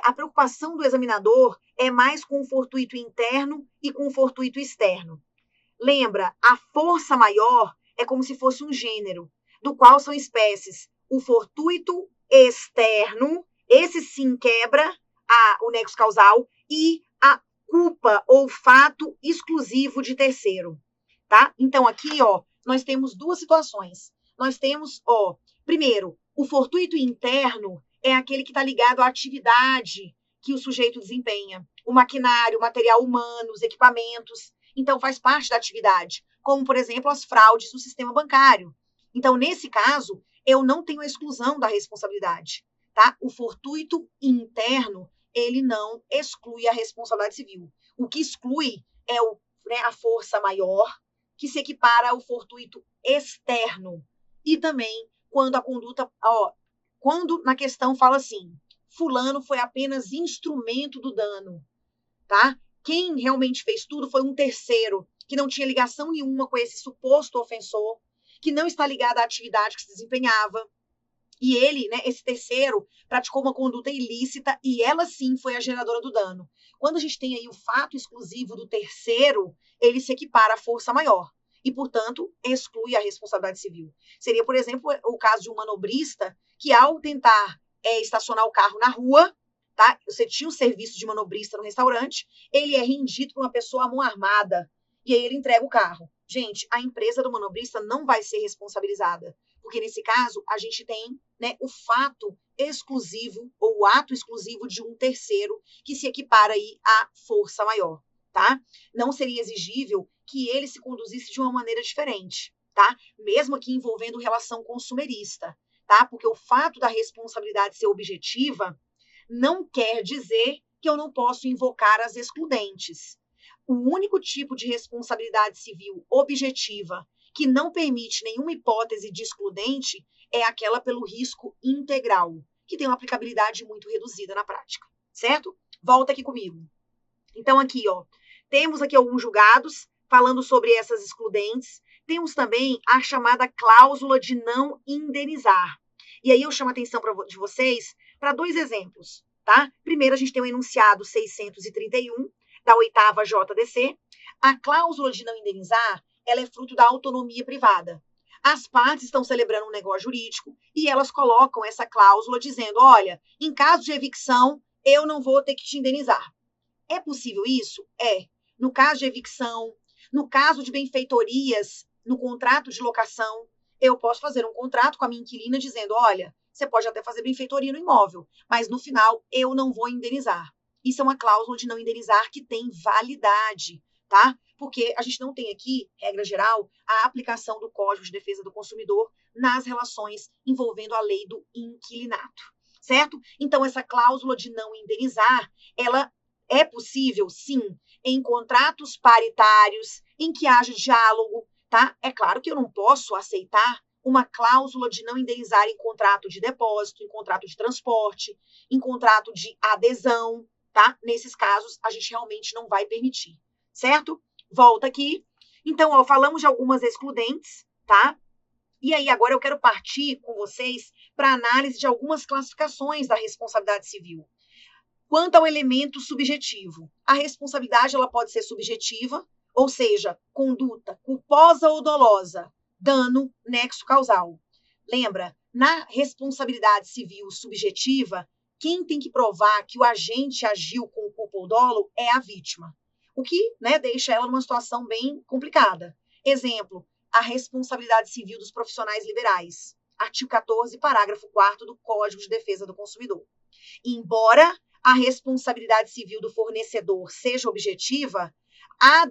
a preocupação do examinador é mais com o fortuito interno e com o fortuito externo. Lembra, a força maior é como se fosse um gênero, do qual são espécies o fortuito externo, esse sim quebra o nexo causal, e a culpa ou fato exclusivo de terceiro, tá? Então, aqui, ó, nós temos duas situações. Nós temos, ó, primeiro, o fortuito interno é aquele que está ligado à atividade que o sujeito desempenha. O maquinário, o material humano, os equipamentos. Então, faz parte da atividade. Como, por exemplo, as fraudes no sistema bancário. Então, nesse caso, eu não tenho a exclusão da responsabilidade, tá? O fortuito interno, ele não exclui a responsabilidade civil. O que exclui é a força maior, que se equipara ao fortuito externo. E também quando a conduta, ó, quando na questão fala assim, fulano foi apenas instrumento do dano, tá? Quem realmente fez tudo foi um terceiro, que não tinha ligação nenhuma com esse suposto ofensor, que não está ligado à atividade que se desempenhava. E ele, né, esse terceiro, praticou uma conduta ilícita e ela sim foi a geradora do dano. Quando a gente tem aí o fato exclusivo do terceiro, ele se equipara à força maior e, portanto, exclui a responsabilidade civil. Seria, por exemplo, o caso de um manobrista que, ao tentar estacionar o carro na rua, tá? Você tinha um serviço de manobrista no restaurante, ele é rendido por uma pessoa à mão armada e aí ele entrega o carro. Gente, a empresa do manobrista não vai ser responsabilizada, porque nesse caso a gente tem, né, o fato exclusivo ou o ato exclusivo de um terceiro que se equipara aí à força maior, tá? Não seria exigível que ele se conduzisse de uma maneira diferente, tá? Mesmo aqui envolvendo relação consumerista, tá? Porque o fato da responsabilidade ser objetiva não quer dizer que eu não posso invocar as excludentes. O único tipo de responsabilidade civil objetiva que não permite nenhuma hipótese de excludente é aquela pelo risco integral, que tem uma aplicabilidade muito reduzida na prática, certo? Volta aqui comigo. Então, aqui, ó, temos aqui alguns julgados falando sobre essas excludentes. Temos também a chamada cláusula de não indenizar. E aí eu chamo a atenção de vocês para dois exemplos, tá? Primeiro, a gente tem o enunciado 631 da 8ª JDC. A cláusula de não indenizar, ela é fruto da autonomia privada. As partes estão celebrando um negócio jurídico e elas colocam essa cláusula dizendo, olha, em caso de evicção, eu não vou ter que te indenizar. É possível isso? É. No caso de evicção, no caso de benfeitorias, no contrato de locação, eu posso fazer um contrato com a minha inquilina dizendo, olha, você pode até fazer benfeitoria no imóvel, mas no final eu não vou indenizar. Isso é uma cláusula de não indenizar que tem validade, tá? Porque a gente não tem aqui, regra geral, a aplicação do Código de Defesa do Consumidor nas relações envolvendo a lei do inquilinato, certo? Então, essa cláusula de não indenizar, ela é possível, sim, em contratos paritários, em que haja diálogo, tá? É claro que eu não posso aceitar uma cláusula de não indenizar em contrato de depósito, em contrato de transporte, em contrato de adesão, tá? Nesses casos, a gente realmente não vai permitir, certo? Volta aqui. Então, ó, falamos de algumas excludentes, tá? E aí, agora eu quero partir com vocês para a análise de algumas classificações da responsabilidade civil. Quanto ao elemento subjetivo, a responsabilidade ela pode ser subjetiva, ou seja, conduta culposa ou dolosa, dano, nexo causal. Lembra, na responsabilidade civil subjetiva, quem tem que provar que o agente agiu com culpa ou dolo é a vítima, o que, né, deixa ela numa situação bem complicada. Exemplo, a responsabilidade civil dos profissionais liberais, artigo 14, parágrafo 4º do Código de Defesa do Consumidor. Embora a responsabilidade civil do fornecedor seja objetiva, a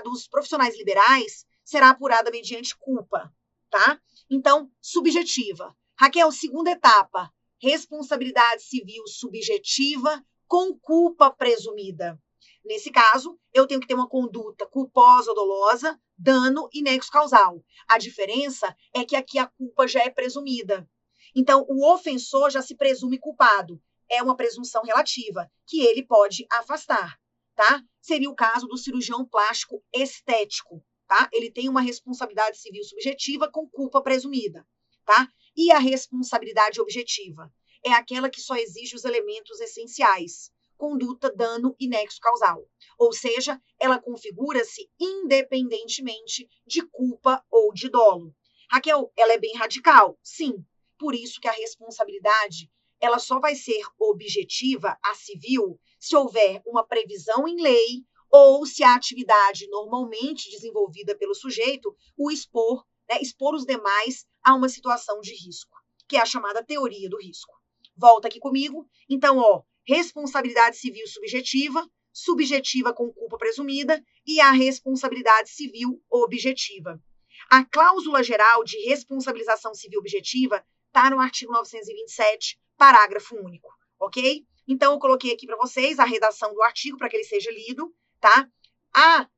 dos profissionais liberais será apurada mediante culpa, tá? Então, subjetiva. Raquel, segunda etapa, responsabilidade civil subjetiva com culpa presumida. Nesse caso, eu tenho que ter uma conduta culposa ou dolosa, dano e nexo causal. A diferença é que aqui a culpa já é presumida. Então, o ofensor já se presume culpado. É uma presunção relativa, que ele pode afastar, tá? Seria o caso do cirurgião plástico estético, tá? Ele tem uma responsabilidade civil subjetiva com culpa presumida, tá? E a responsabilidade objetiva? É aquela que só exige os elementos essenciais: conduta, dano e nexo causal. Ou seja, ela configura-se independentemente de culpa ou de dolo. Raquel, ela é bem radical? Sim. Por isso que a responsabilidade, ela só vai ser objetiva, a civil, se houver uma previsão em lei ou se a atividade normalmente desenvolvida pelo sujeito o expor, né, expor os demais a uma situação de risco, que é a chamada teoria do risco. Volta aqui comigo. Então, ó, responsabilidade civil subjetiva, subjetiva com culpa presumida e a responsabilidade civil objetiva. A cláusula geral de responsabilização civil objetiva está no artigo 927, parágrafo único, ok? Então, eu coloquei aqui para vocês a redação do artigo para que ele seja lido, tá? A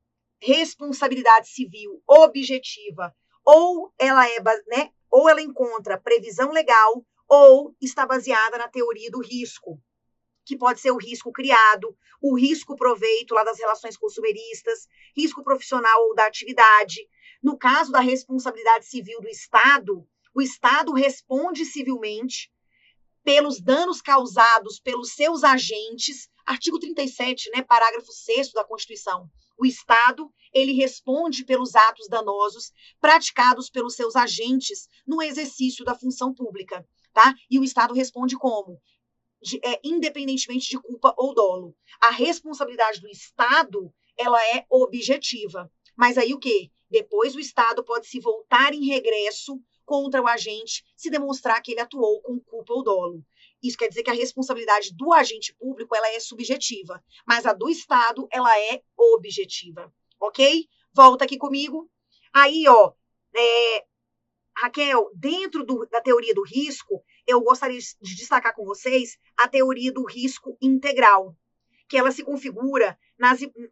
responsabilidade civil objetiva, ou ela é, né, ou ela encontra previsão legal, ou está baseada na teoria do risco, que pode ser o risco criado, o risco proveito lá das relações consumeristas, risco profissional ou da atividade. No caso da responsabilidade civil do Estado, o Estado responde civilmente pelos danos causados pelos seus agentes, artigo 37, né, parágrafo 6º da Constituição. O Estado, ele responde pelos atos danosos praticados pelos seus agentes no exercício da função pública, tá? E o Estado responde como? Independentemente de culpa ou dolo. A responsabilidade do Estado, ela é objetiva. Mas aí o quê? Depois o Estado pode se voltar em regresso contra o agente se demonstrar que ele atuou com culpa ou dolo. Isso quer dizer que a responsabilidade do agente público, ela é subjetiva, mas a do Estado, ela é objetiva, ok? Volta aqui comigo. Aí, ó, Raquel, dentro da teoria do risco, eu gostaria de destacar com vocês a teoria do risco integral, que ela se configura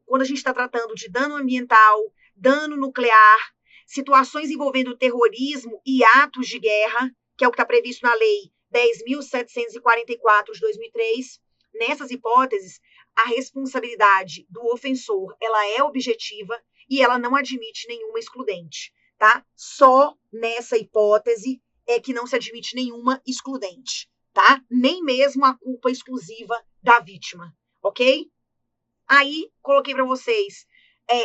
quando a gente está tratando de dano ambiental, dano nuclear, situações envolvendo terrorismo e atos de guerra, que é o que está previsto na Lei 10.744 de 2003. Nessas hipóteses, a responsabilidade do ofensor, ela é objetiva e ela não admite nenhuma excludente, tá? Só nessa hipótese é que não se admite nenhuma excludente, tá? Nem mesmo a culpa exclusiva da vítima, ok? Aí, coloquei para vocês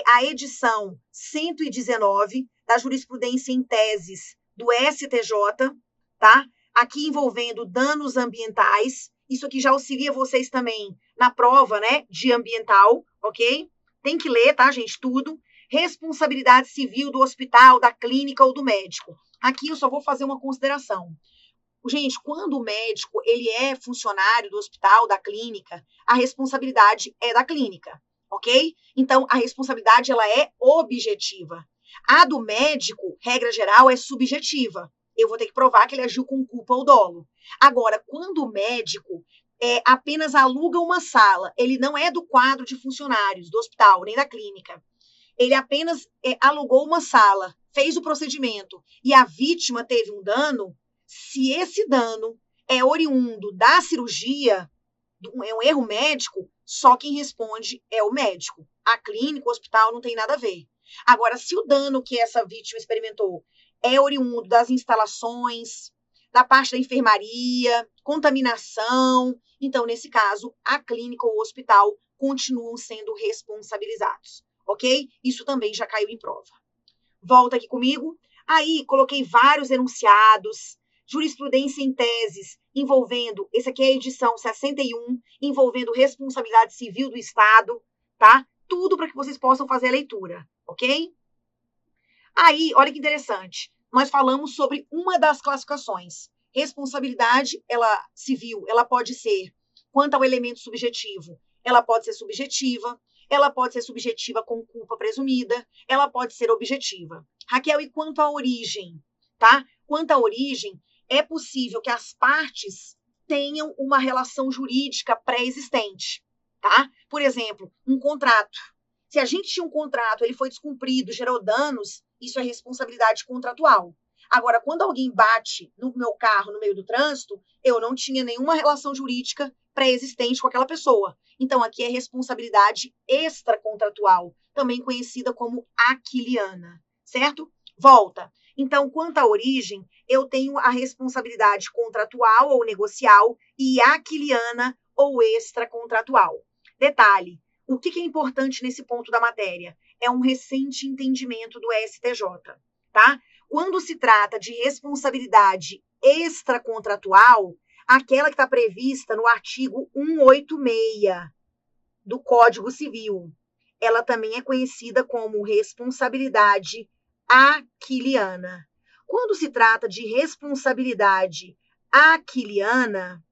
a edição 119 da jurisprudência em teses do STJ, tá? Aqui envolvendo danos ambientais. Isso aqui já auxilia vocês também na prova, né, de ambiental, ok? Tem que ler, tá, gente, tudo. Responsabilidade civil do hospital, da clínica ou do médico. Aqui eu só vou fazer uma consideração. Gente, quando o médico ele é funcionário do hospital, da clínica, a responsabilidade é da clínica, ok? Então, a responsabilidade ela é objetiva. A do médico, regra geral, é subjetiva. Eu vou ter que provar que ele agiu com culpa ou dolo. Agora, quando o médico apenas aluga uma sala, ele não é do quadro de funcionários do hospital, nem da clínica. Ele apenas alugou uma sala, fez o procedimento e a vítima teve um dano. Se esse dano é oriundo da cirurgia, é um erro médico, só quem responde é o médico. A clínica, o hospital não tem nada a ver. Agora, se o dano que essa vítima experimentou é oriundo das instalações, da parte da enfermaria, contaminação, então, nesse caso, a clínica ou o hospital continuam sendo responsabilizados, ok? Isso também já caiu em prova. Volta aqui comigo. Aí, coloquei vários enunciados, jurisprudência em teses, envolvendo, esse aqui é a edição 61, envolvendo responsabilidade civil do Estado, tá? Tudo para que vocês possam fazer a leitura, ok? Aí, olha que interessante, nós falamos sobre uma das classificações. Responsabilidade, ela civil, ela pode ser, quanto ao elemento subjetivo, ela pode ser subjetiva, ela pode ser subjetiva com culpa presumida, ela pode ser objetiva. Raquel, e quanto à origem, tá? Quanto à origem, é possível que as partes tenham uma relação jurídica pré-existente, tá? Por exemplo, um contrato. Se a gente tinha um contrato, ele foi descumprido, gerou danos, isso é responsabilidade contratual. Agora, quando alguém bate no meu carro no meio do trânsito, eu não tinha nenhuma relação jurídica pré-existente com aquela pessoa. Então, aqui é responsabilidade extracontratual, também conhecida como aquiliana, certo? Volta. Então, quanto à origem, eu tenho a responsabilidade contratual ou negocial e aquiliana ou extracontratual. Detalhe, o que é importante nesse ponto da matéria? É um recente entendimento do STJ, tá? Quando se trata de responsabilidade extracontratual, aquela que está prevista no artigo 186 do Código Civil, ela também é conhecida como responsabilidade aquiliana. Quando se trata de responsabilidade aquiliana,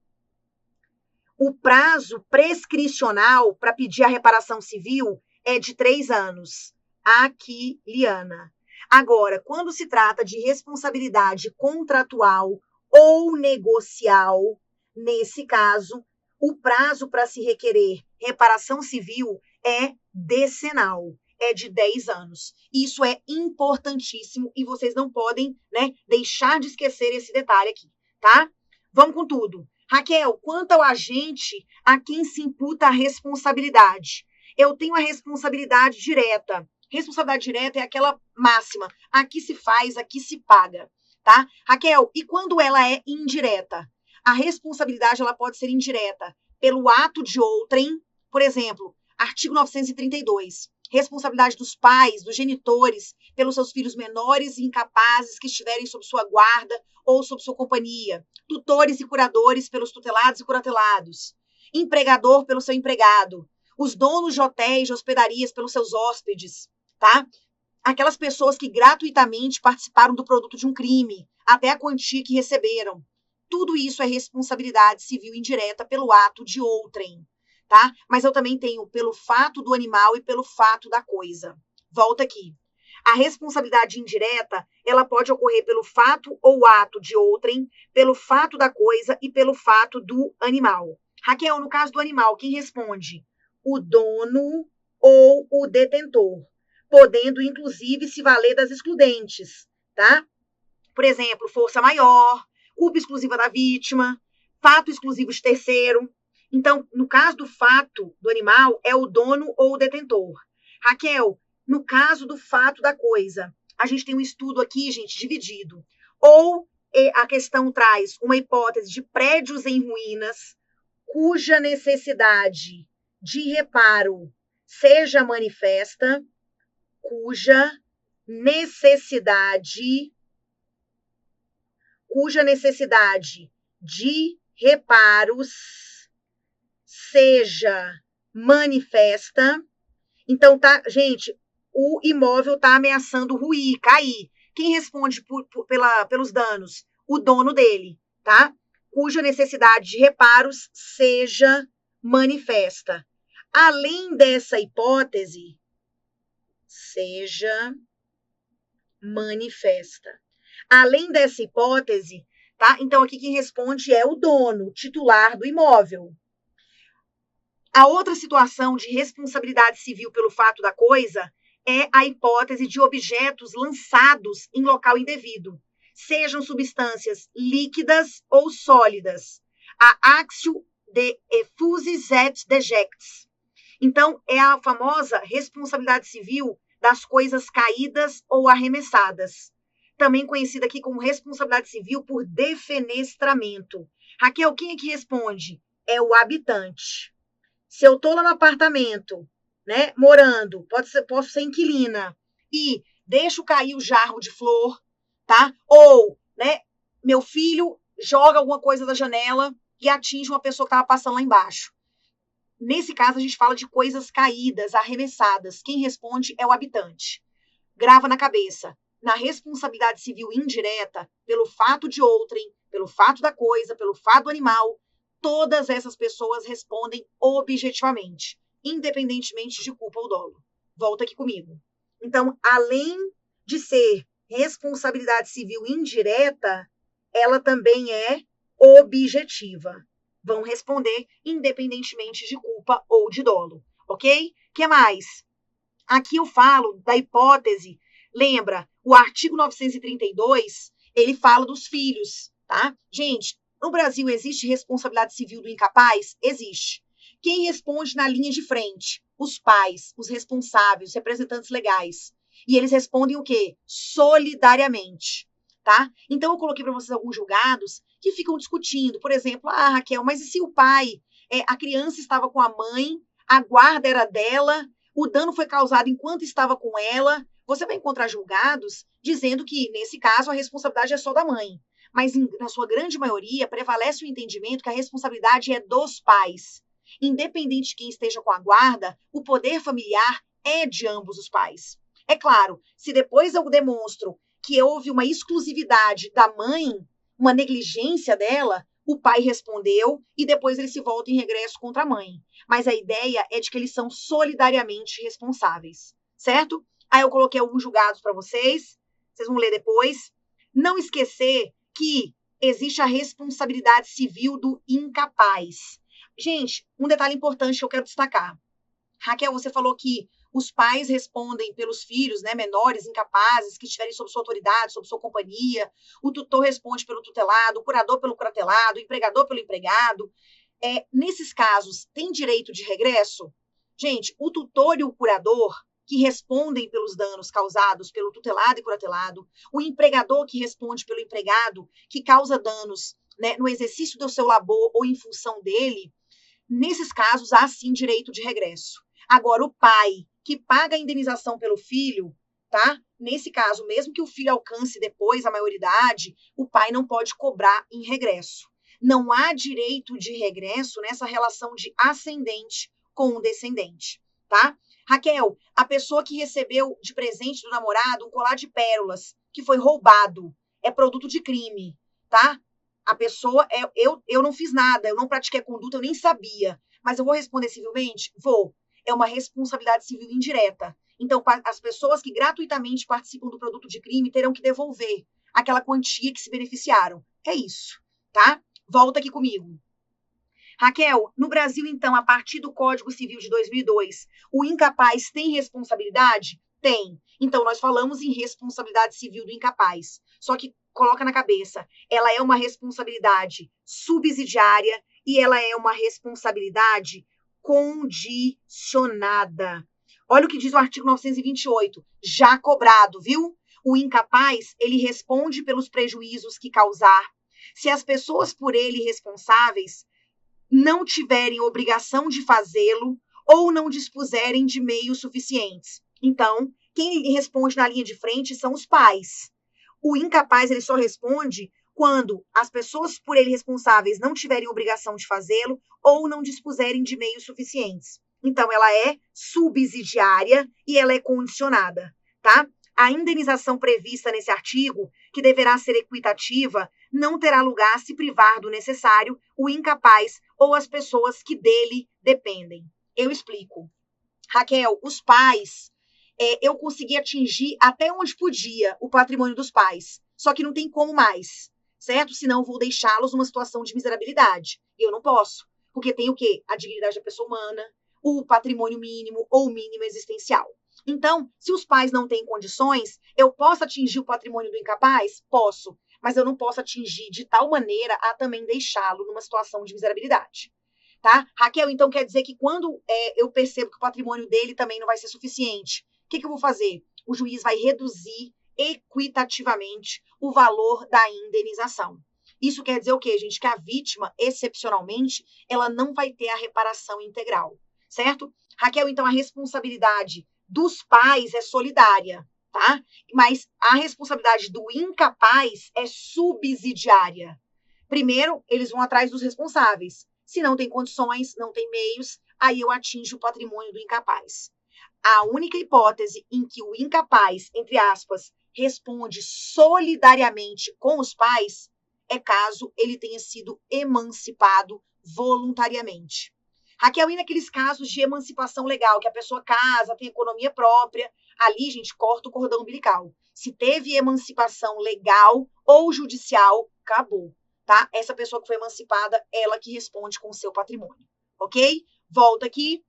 o prazo prescricional para pedir a reparação civil é de 3 anos. Aquiliana. Agora, quando se trata de responsabilidade contratual ou negocial, nesse caso, o prazo para se requerer reparação civil é decenal, é de 10 anos. Isso é importantíssimo e vocês não podem, né, deixar de esquecer esse detalhe aqui, tá? Vamos com tudo. Raquel, quanto ao agente a quem se imputa a responsabilidade? Eu tenho a responsabilidade direta. Responsabilidade direta é aquela máxima. Aqui se faz, aqui se paga, tá? Raquel, e quando ela é indireta? A responsabilidade ela pode ser indireta pelo ato de outrem, por exemplo, artigo 932. Responsabilidade dos pais, dos genitores, pelos seus filhos menores e incapazes que estiverem sob sua guarda ou sob sua companhia. Tutores e curadores pelos tutelados e curatelados. Empregador pelo seu empregado. Os donos de hotéis, de hospedarias pelos seus hóspedes, tá? Aquelas pessoas que gratuitamente participaram do produto de um crime, até a quantia que receberam. Tudo isso é responsabilidade civil indireta pelo ato de outrem, tá? Mas eu também tenho pelo fato do animal e pelo fato da coisa. Volta aqui. A responsabilidade indireta, ela pode ocorrer pelo fato ou ato de outrem, pelo fato da coisa e pelo fato do animal. Raquel, no caso do animal, quem responde? O dono ou o detentor, podendo, inclusive, se valer das excludentes, tá? Por exemplo, força maior, culpa exclusiva da vítima, fato exclusivo de terceiro. Então, no caso do fato do animal, é o dono ou o detentor. Raquel, no caso do fato da coisa, a gente tem um estudo aqui, gente, dividido. Ou a questão traz uma hipótese de prédios em ruínas, cuja necessidade de reparo seja manifesta, cuja necessidade de reparos seja manifesta. Então, tá, gente, o imóvel está ameaçando ruir, cair. Quem responde pelos danos? O dono dele, tá? Cuja necessidade de reparos seja manifesta. Além dessa hipótese, seja manifesta. Além dessa hipótese, tá? Então, aqui quem responde é o dono, titular do imóvel. A outra situação de responsabilidade civil pelo fato da coisa é a hipótese de objetos lançados em local indevido, sejam substâncias líquidas ou sólidas. A axio de effusis et dejects. Então, é a famosa responsabilidade civil das coisas caídas ou arremessadas, também conhecida aqui como responsabilidade civil por defenestramento. Raquel, quem é que responde? É o habitante. Se eu estou lá no apartamento, né, morando, posso ser inquilina, e deixo cair o jarro de flor, tá? Ou, né, meu filho joga alguma coisa da janela e atinge uma pessoa que estava passando lá embaixo. Nesse caso, a gente fala de coisas caídas, arremessadas. Quem responde é o habitante. Grava na cabeça. Na responsabilidade civil indireta, pelo fato de outrem, pelo fato da coisa, pelo fato do animal, todas essas pessoas respondem objetivamente, independentemente de culpa ou dolo. Volta aqui comigo. Então, além de ser responsabilidade civil indireta, ela também é objetiva. Vão responder independentemente de culpa ou de dolo, ok? Que mais? Aqui eu falo da hipótese, lembra, o artigo 932, ele fala dos filhos, tá? Gente, no Brasil existe responsabilidade civil do incapaz? Existe. Quem responde na linha de frente? Os pais, os responsáveis, os representantes legais. E eles respondem o quê? Solidariamente, tá? Então eu coloquei para vocês alguns julgados que ficam discutindo, por exemplo, Raquel, mas e se o pai, a criança estava com a mãe, a guarda era dela, o dano foi causado enquanto estava com ela, você vai encontrar julgados dizendo que, nesse caso, a responsabilidade é só da mãe. Mas, na sua grande maioria, prevalece o entendimento que a responsabilidade é dos pais. Independente de quem esteja com a guarda, o poder familiar é de ambos os pais. É claro, se depois eu demonstro que houve uma exclusividade da mãe, uma negligência dela, o pai respondeu e depois ele se volta em regresso contra a mãe. Mas a ideia é de que eles são solidariamente responsáveis, certo? Aí eu coloquei alguns julgados para vocês vão ler depois. Não esquecer que existe a responsabilidade civil do incapaz. Gente, um detalhe importante que eu quero destacar. Raquel, você falou que os pais respondem pelos filhos, né, menores, incapazes, que estiverem sob sua autoridade, sob sua companhia. O tutor responde pelo tutelado, o curador pelo curatelado, o empregador pelo empregado. Nesses casos, tem direito de regresso? Gente, o tutor e o curador que respondem pelos danos causados pelo tutelado e curatelado, o empregador que responde pelo empregado que causa danos, né, no exercício do seu labor ou em função dele, nesses casos há sim direito de regresso. Agora, o pai que paga a indenização pelo filho, tá? Nesse caso, mesmo que o filho alcance depois a maioridade, o pai não pode cobrar em regresso. Não há direito de regresso nessa relação de ascendente com o descendente, tá? Raquel, a pessoa que recebeu de presente do namorado um colar de pérolas que foi roubado, é produto de crime, tá? A pessoa, eu não fiz nada, eu não pratiquei a conduta, eu nem sabia, mas eu vou responder civilmente? Vou. É uma responsabilidade civil indireta. Então, as pessoas que gratuitamente participam do produto de crime terão que devolver aquela quantia que se beneficiaram. É isso, tá? Volta aqui comigo. Raquel, no Brasil, então, a partir do Código Civil de 2002, o incapaz tem responsabilidade? Tem. Então, nós falamos em responsabilidade civil do incapaz. Só que coloca na cabeça, ela é uma responsabilidade subsidiária e ela é uma responsabilidade condicionada. Olha o que diz o artigo 928, já cobrado, viu? O incapaz, ele responde pelos prejuízos que causar. Se as pessoas por ele responsáveis não tiverem obrigação de fazê-lo ou não dispuserem de meios suficientes. Então, quem responde na linha de frente são os pais. O incapaz, ele só responde quando as pessoas por ele responsáveis não tiverem obrigação de fazê-lo ou não dispuserem de meios suficientes. Então, ela é subsidiária e ela é condicionada, tá? A indenização prevista nesse artigo, que deverá ser equitativa, não terá lugar se privar do necessário o incapaz ou as pessoas que dele dependem. Eu explico. Raquel, os pais, eu consegui atingir até onde podia o patrimônio dos pais, só que não tem como mais, certo? Senão vou deixá-los numa situação de miserabilidade. E eu não posso, porque tem o quê? A dignidade da pessoa humana, o patrimônio mínimo ou mínimo existencial. Então, se os pais não têm condições, eu posso atingir o patrimônio do incapaz? Posso, mas eu não posso atingir de tal maneira a também deixá-lo numa situação de miserabilidade. Tá? Raquel, então quer dizer que quando eu percebo que o patrimônio dele também não vai ser suficiente, o que eu vou fazer? O juiz vai reduzir equitativamente o valor da indenização. Isso quer dizer o quê, gente? Que a vítima, excepcionalmente, ela não vai ter a reparação integral, certo? Raquel, então a responsabilidade dos pais é solidária, tá? Mas a responsabilidade do incapaz é subsidiária. Primeiro, eles vão atrás dos responsáveis. Se não tem condições, não tem meios, aí eu atinjo o patrimônio do incapaz. A única hipótese em que o incapaz, entre aspas, responde solidariamente com os pais é caso ele tenha sido emancipado voluntariamente. Raquel, e naqueles casos de emancipação legal, que a pessoa casa, tem economia própria, Ali, gente, corta o cordão umbilical. Se teve emancipação legal ou judicial, acabou, tá? Essa pessoa que foi emancipada, ela que responde com o seu patrimônio, ok? Volta aqui.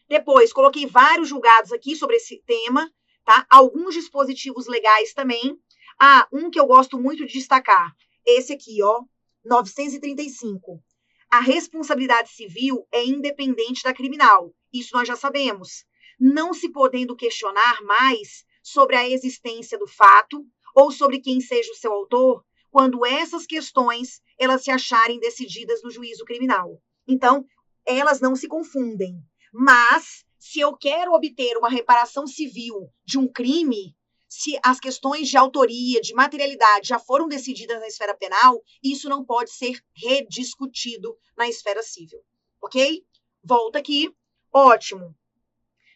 Depois, coloquei vários julgados aqui sobre esse tema, tá? Alguns dispositivos legais também. Um que eu gosto muito de destacar, esse aqui, ó, 935. A responsabilidade civil é independente da criminal. Isso nós já sabemos. Não se podendo questionar mais sobre a existência do fato ou sobre quem seja o seu autor, quando essas questões elas se acharem decididas no juízo criminal. Então, elas não se confundem. Mas, se eu quero obter uma reparação civil de um crime, se as questões de autoria, de materialidade já foram decididas na esfera penal, isso não pode ser rediscutido na esfera civil. Ok? Volta aqui. Ótimo.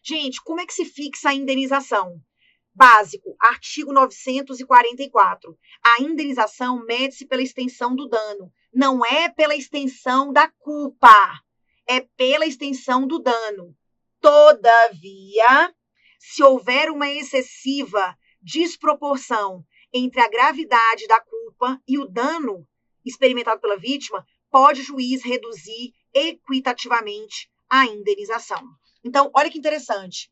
Gente, como é que se fixa a indenização? Básico, artigo 944. A indenização mede-se pela extensão do dano. Não é pela extensão da culpa. É pela extensão do dano. Todavia, se houver uma excessiva desproporção entre a gravidade da culpa e o dano experimentado pela vítima, pode o juiz reduzir equitativamente a indenização. Então, olha que interessante.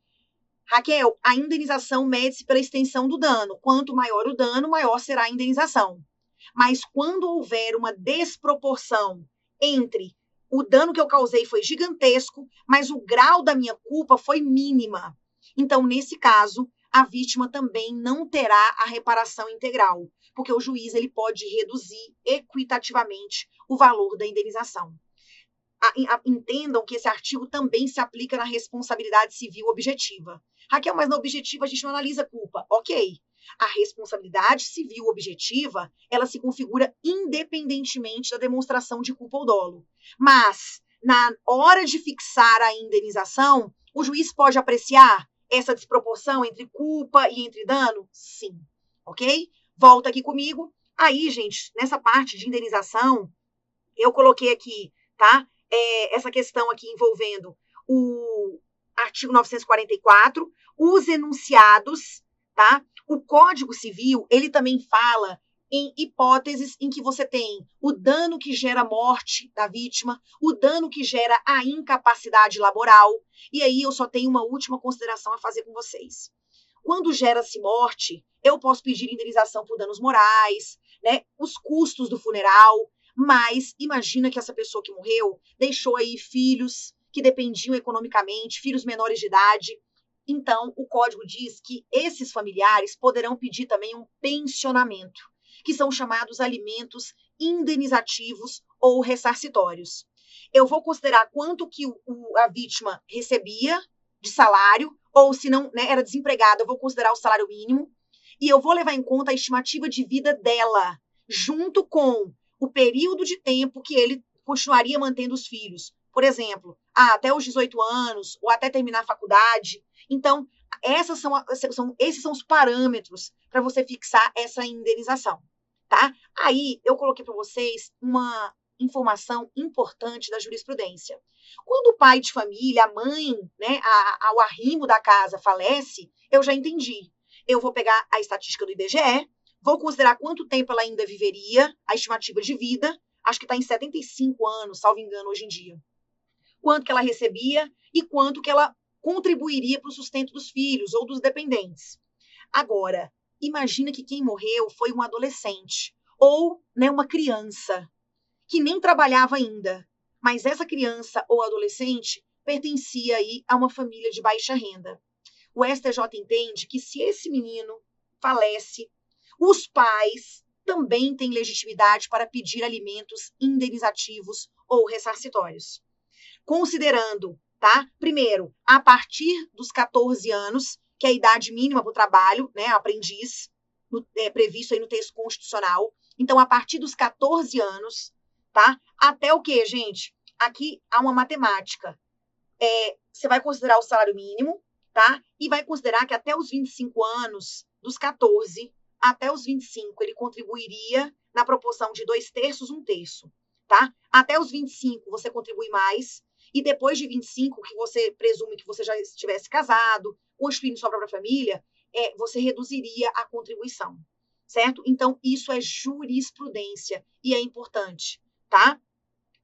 Raquel, a indenização mede-se pela extensão do dano. Quanto maior o dano, maior será a indenização. Mas quando houver uma desproporção entre o dano que eu causei foi gigantesco, mas o grau da minha culpa foi mínima. Então, nesse caso, a vítima também não terá a reparação integral, porque o juiz ele pode reduzir equitativamente o valor da indenização. Entendam que esse artigo também se aplica na responsabilidade civil objetiva. Raquel, mas na objetiva a gente não analisa culpa. Ok. A responsabilidade civil objetiva, ela se configura independentemente da demonstração de culpa ou dolo. Mas, na hora de fixar a indenização, o juiz pode apreciar essa desproporção entre culpa e entre dano? Sim. Ok? Volta aqui comigo. Aí, gente, nessa parte de indenização, eu coloquei aqui, tá? Essa questão aqui envolvendo o artigo 944, os enunciados, tá? O Código Civil, ele também fala em hipóteses em que você tem o dano que gera morte da vítima, o dano que gera a incapacidade laboral, e aí eu só tenho uma última consideração a fazer com vocês. Quando gera-se morte, eu posso pedir indenização por danos morais, né? Os custos do funeral, mas imagina que essa pessoa que morreu deixou aí filhos que dependiam economicamente, filhos menores de idade. Então, o código diz que esses familiares poderão pedir também um pensionamento, que são chamados alimentos indenizativos ou ressarcitórios. Eu vou considerar quanto que a vítima recebia de salário, ou se não, né, era desempregada, eu vou considerar o salário mínimo, e eu vou levar em conta a estimativa de vida dela, junto com o período de tempo que ele continuaria mantendo os filhos. Por exemplo, até os 18 anos, ou até terminar a faculdade. Então, esses são os parâmetros para você fixar essa indenização, tá? Aí, eu coloquei para vocês uma informação importante da jurisprudência. Quando o pai de família, a mãe, né, o arrimo da casa falece, eu já entendi. Eu vou pegar a estatística do IBGE, vou considerar quanto tempo ela ainda viveria, a estimativa de vida, acho que está em 75 anos, salvo engano, hoje em dia. Quanto que ela recebia e quanto que ela contribuiria para o sustento dos filhos ou dos dependentes. Agora, imagina que quem morreu foi um adolescente ou, né, uma criança que nem trabalhava ainda, mas essa criança ou adolescente pertencia aí a uma família de baixa renda. O STJ entende que se esse menino falece, os pais também têm legitimidade para pedir alimentos indenizativos ou ressarcitórios. Considerando, tá? Primeiro, a partir dos 14 anos, que é a idade mínima para o trabalho, né? Aprendiz, previsto aí no texto constitucional. Então, a partir dos 14 anos, tá? Até o quê, gente? Aqui há uma matemática. Você vai considerar o salário mínimo, tá? E vai considerar que até os 25 anos, dos 14 até os 25, ele contribuiria na proporção de 2/3, 1/3, tá? Até os 25, você contribui mais. E depois de 25, que você presume que você já estivesse casado, constituindo sua própria família, você reduziria a contribuição, certo? Então, isso é jurisprudência e é importante, tá?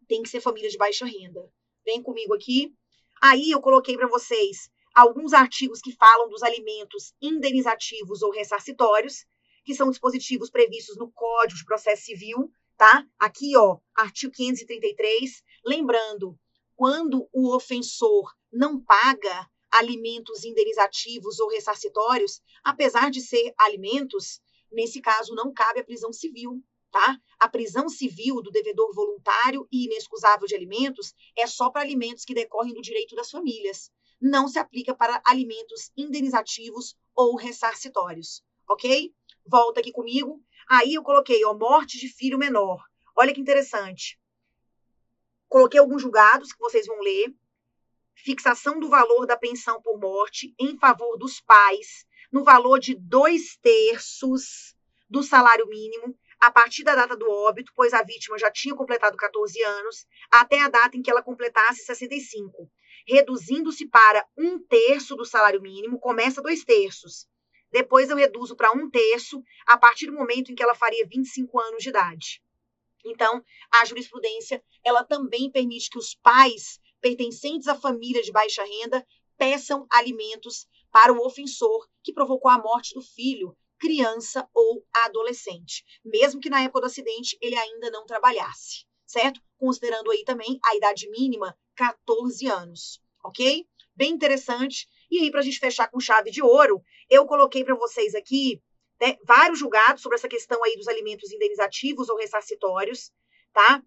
Tem que ser família de baixa renda. Vem comigo aqui. Aí eu coloquei para vocês alguns artigos que falam dos alimentos indenizativos ou ressarcitórios, que são dispositivos previstos no Código de Processo Civil, tá? Aqui, ó, artigo 533. Lembrando, quando o ofensor não paga alimentos indenizativos ou ressarcitórios, apesar de ser alimentos, nesse caso não cabe a prisão civil, tá? A prisão civil do devedor voluntário e inexcusável de alimentos é só para alimentos que decorrem do direito das famílias. Não se aplica para alimentos indenizativos ou ressarcitórios, ok? Volta aqui comigo. Aí eu coloquei, ó, morte de filho menor. Olha que interessante. Coloquei alguns julgados que vocês vão ler. Fixação do valor da pensão por morte em favor dos pais no valor de 2/3 do salário mínimo a partir da data do óbito, pois a vítima já tinha completado 14 anos, até a data em que ela completasse 65, reduzindo-se para 1/3 do salário mínimo, começa 2/3. Depois eu reduzo para 1/3 a partir do momento em que ela faria 25 anos de idade. Então, a jurisprudência, ela também permite que os pais pertencentes à família de baixa renda peçam alimentos para o ofensor que provocou a morte do filho, criança ou adolescente, mesmo que na época do acidente ele ainda não trabalhasse, certo? Considerando aí também a idade mínima, 14 anos, ok? Bem interessante. E aí, para a gente fechar com chave de ouro, eu coloquei para vocês aqui, né, vários julgados sobre essa questão aí dos alimentos indenizativos ou ressarcitórios, tá?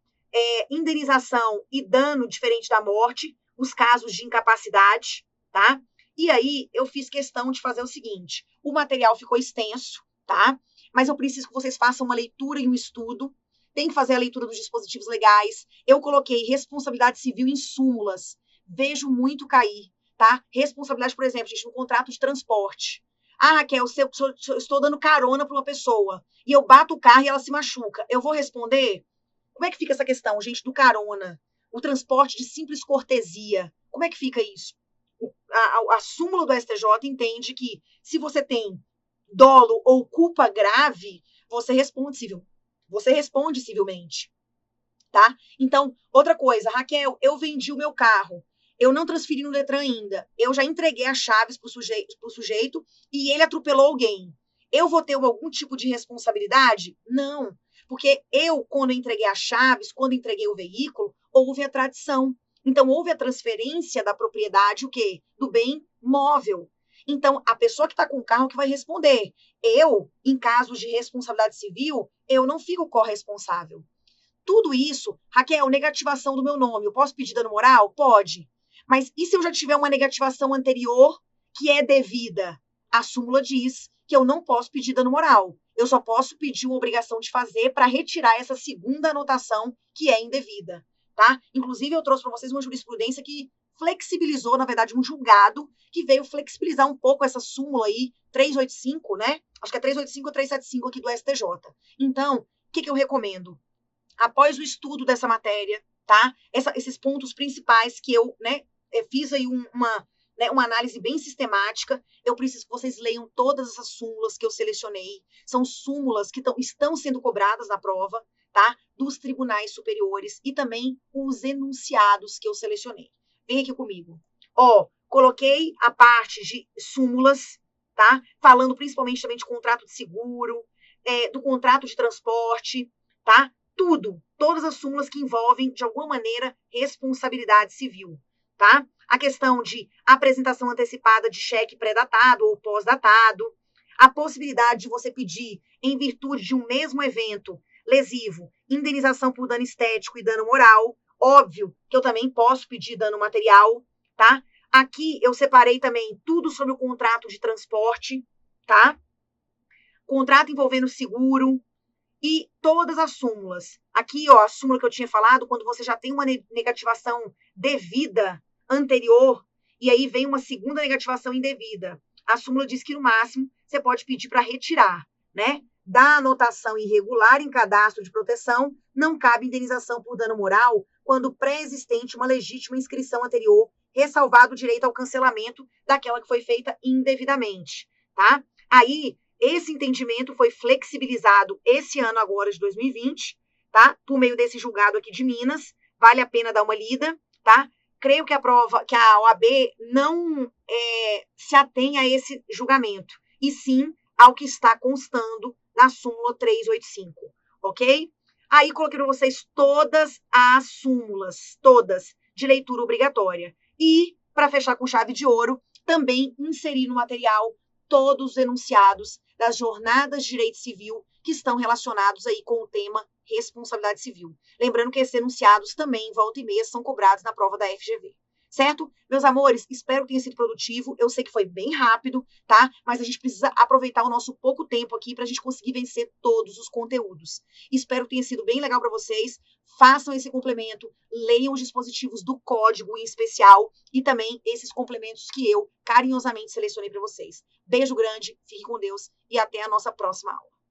Indenização e dano diferente da morte, os casos de incapacidade, tá? E aí, eu fiz questão de fazer o seguinte, o material ficou extenso, tá? Mas eu preciso que vocês façam uma leitura e um estudo, tem que fazer a leitura dos dispositivos legais, eu coloquei responsabilidade civil em súmulas, vejo muito cair, tá? Responsabilidade, por exemplo, gente, no contrato de transporte. Ah, Raquel, eu estou dando carona para uma pessoa e eu bato o carro e ela se machuca. Eu vou responder? Como é que fica essa questão, gente, do carona? O transporte de simples cortesia. Como é que fica isso? A súmula do STJ entende que se você tem dolo ou culpa grave, você responde civilmente, tá? Então, outra coisa, Raquel, eu vendi o meu carro. Eu não transferi no Detran ainda. Eu já entreguei as chaves para o sujeito e ele atropelou alguém. Eu vou ter algum tipo de responsabilidade? Não. Porque eu, quando entreguei as chaves, quando entreguei o veículo, houve a tradição. Então, houve a transferência da propriedade, o quê? Do bem móvel. Então, a pessoa que está com o carro que vai responder. Eu, em casos de responsabilidade civil, eu não fico corresponsável. Tudo isso, Raquel, negativação do meu nome. Eu posso pedir dano moral? Pode. Mas e se eu já tiver uma negativação anterior que é devida? A súmula diz que eu não posso pedir dano moral. Eu só posso pedir uma obrigação de fazer para retirar essa segunda anotação que é indevida, tá? Inclusive, eu trouxe para vocês uma jurisprudência que flexibilizou, na verdade, um julgado que veio flexibilizar um pouco essa súmula aí, 385, né? Acho que é 385 ou 375 aqui do STJ. Então, o que eu recomendo? Após o estudo dessa matéria, tá? Esses pontos principais que eu, né, fiz aí uma análise bem sistemática, eu preciso que vocês leiam todas essas súmulas que eu selecionei. São súmulas que estão sendo cobradas na prova, tá? Dos tribunais superiores e também os enunciados que eu selecionei. Vem aqui comigo. Ó, coloquei a parte de súmulas, tá? Falando principalmente também de contrato de seguro, do contrato de transporte, tá? Tudo, todas as súmulas que envolvem, de alguma maneira, responsabilidade civil, tá? A questão de apresentação antecipada de cheque pré-datado ou pós-datado, a possibilidade de você pedir, em virtude de um mesmo evento lesivo, indenização por dano estético e dano moral. Óbvio que eu também posso pedir dano material, tá? Aqui eu separei também tudo sobre o contrato de transporte, tá? Contrato envolvendo seguro, e todas as súmulas. Aqui, ó, a súmula que eu tinha falado, quando você já tem uma negativação devida anterior, e aí vem uma segunda negativação indevida. A súmula diz que, no máximo, você pode pedir para retirar, né? Da anotação irregular em cadastro de proteção, não cabe indenização por dano moral quando pré-existente uma legítima inscrição anterior ressalvado o direito ao cancelamento daquela que foi feita indevidamente, tá? Aí, esse entendimento foi flexibilizado esse ano agora de 2020, tá? Por meio desse julgado aqui de Minas, vale a pena dar uma lida, tá? Creio que a OAB não se atém a esse julgamento, e sim ao que está constando na súmula 385, ok? Aí coloquei para vocês todas as súmulas, todas, de leitura obrigatória. E, para fechar com chave de ouro, também inseri no material todos os enunciados das jornadas de direito civil que estão relacionados aí com o tema responsabilidade civil. Lembrando que esses enunciados também, volta e meia, são cobrados na prova da FGV. Certo? Meus amores, espero que tenha sido produtivo. Eu sei que foi bem rápido, tá? Mas a gente precisa aproveitar o nosso pouco tempo aqui para a gente conseguir vencer todos os conteúdos. Espero que tenha sido bem legal para vocês. Façam esse complemento, leiam os dispositivos do código em especial e também esses complementos que eu carinhosamente selecionei para vocês. Beijo grande, fique com Deus e até a nossa próxima aula.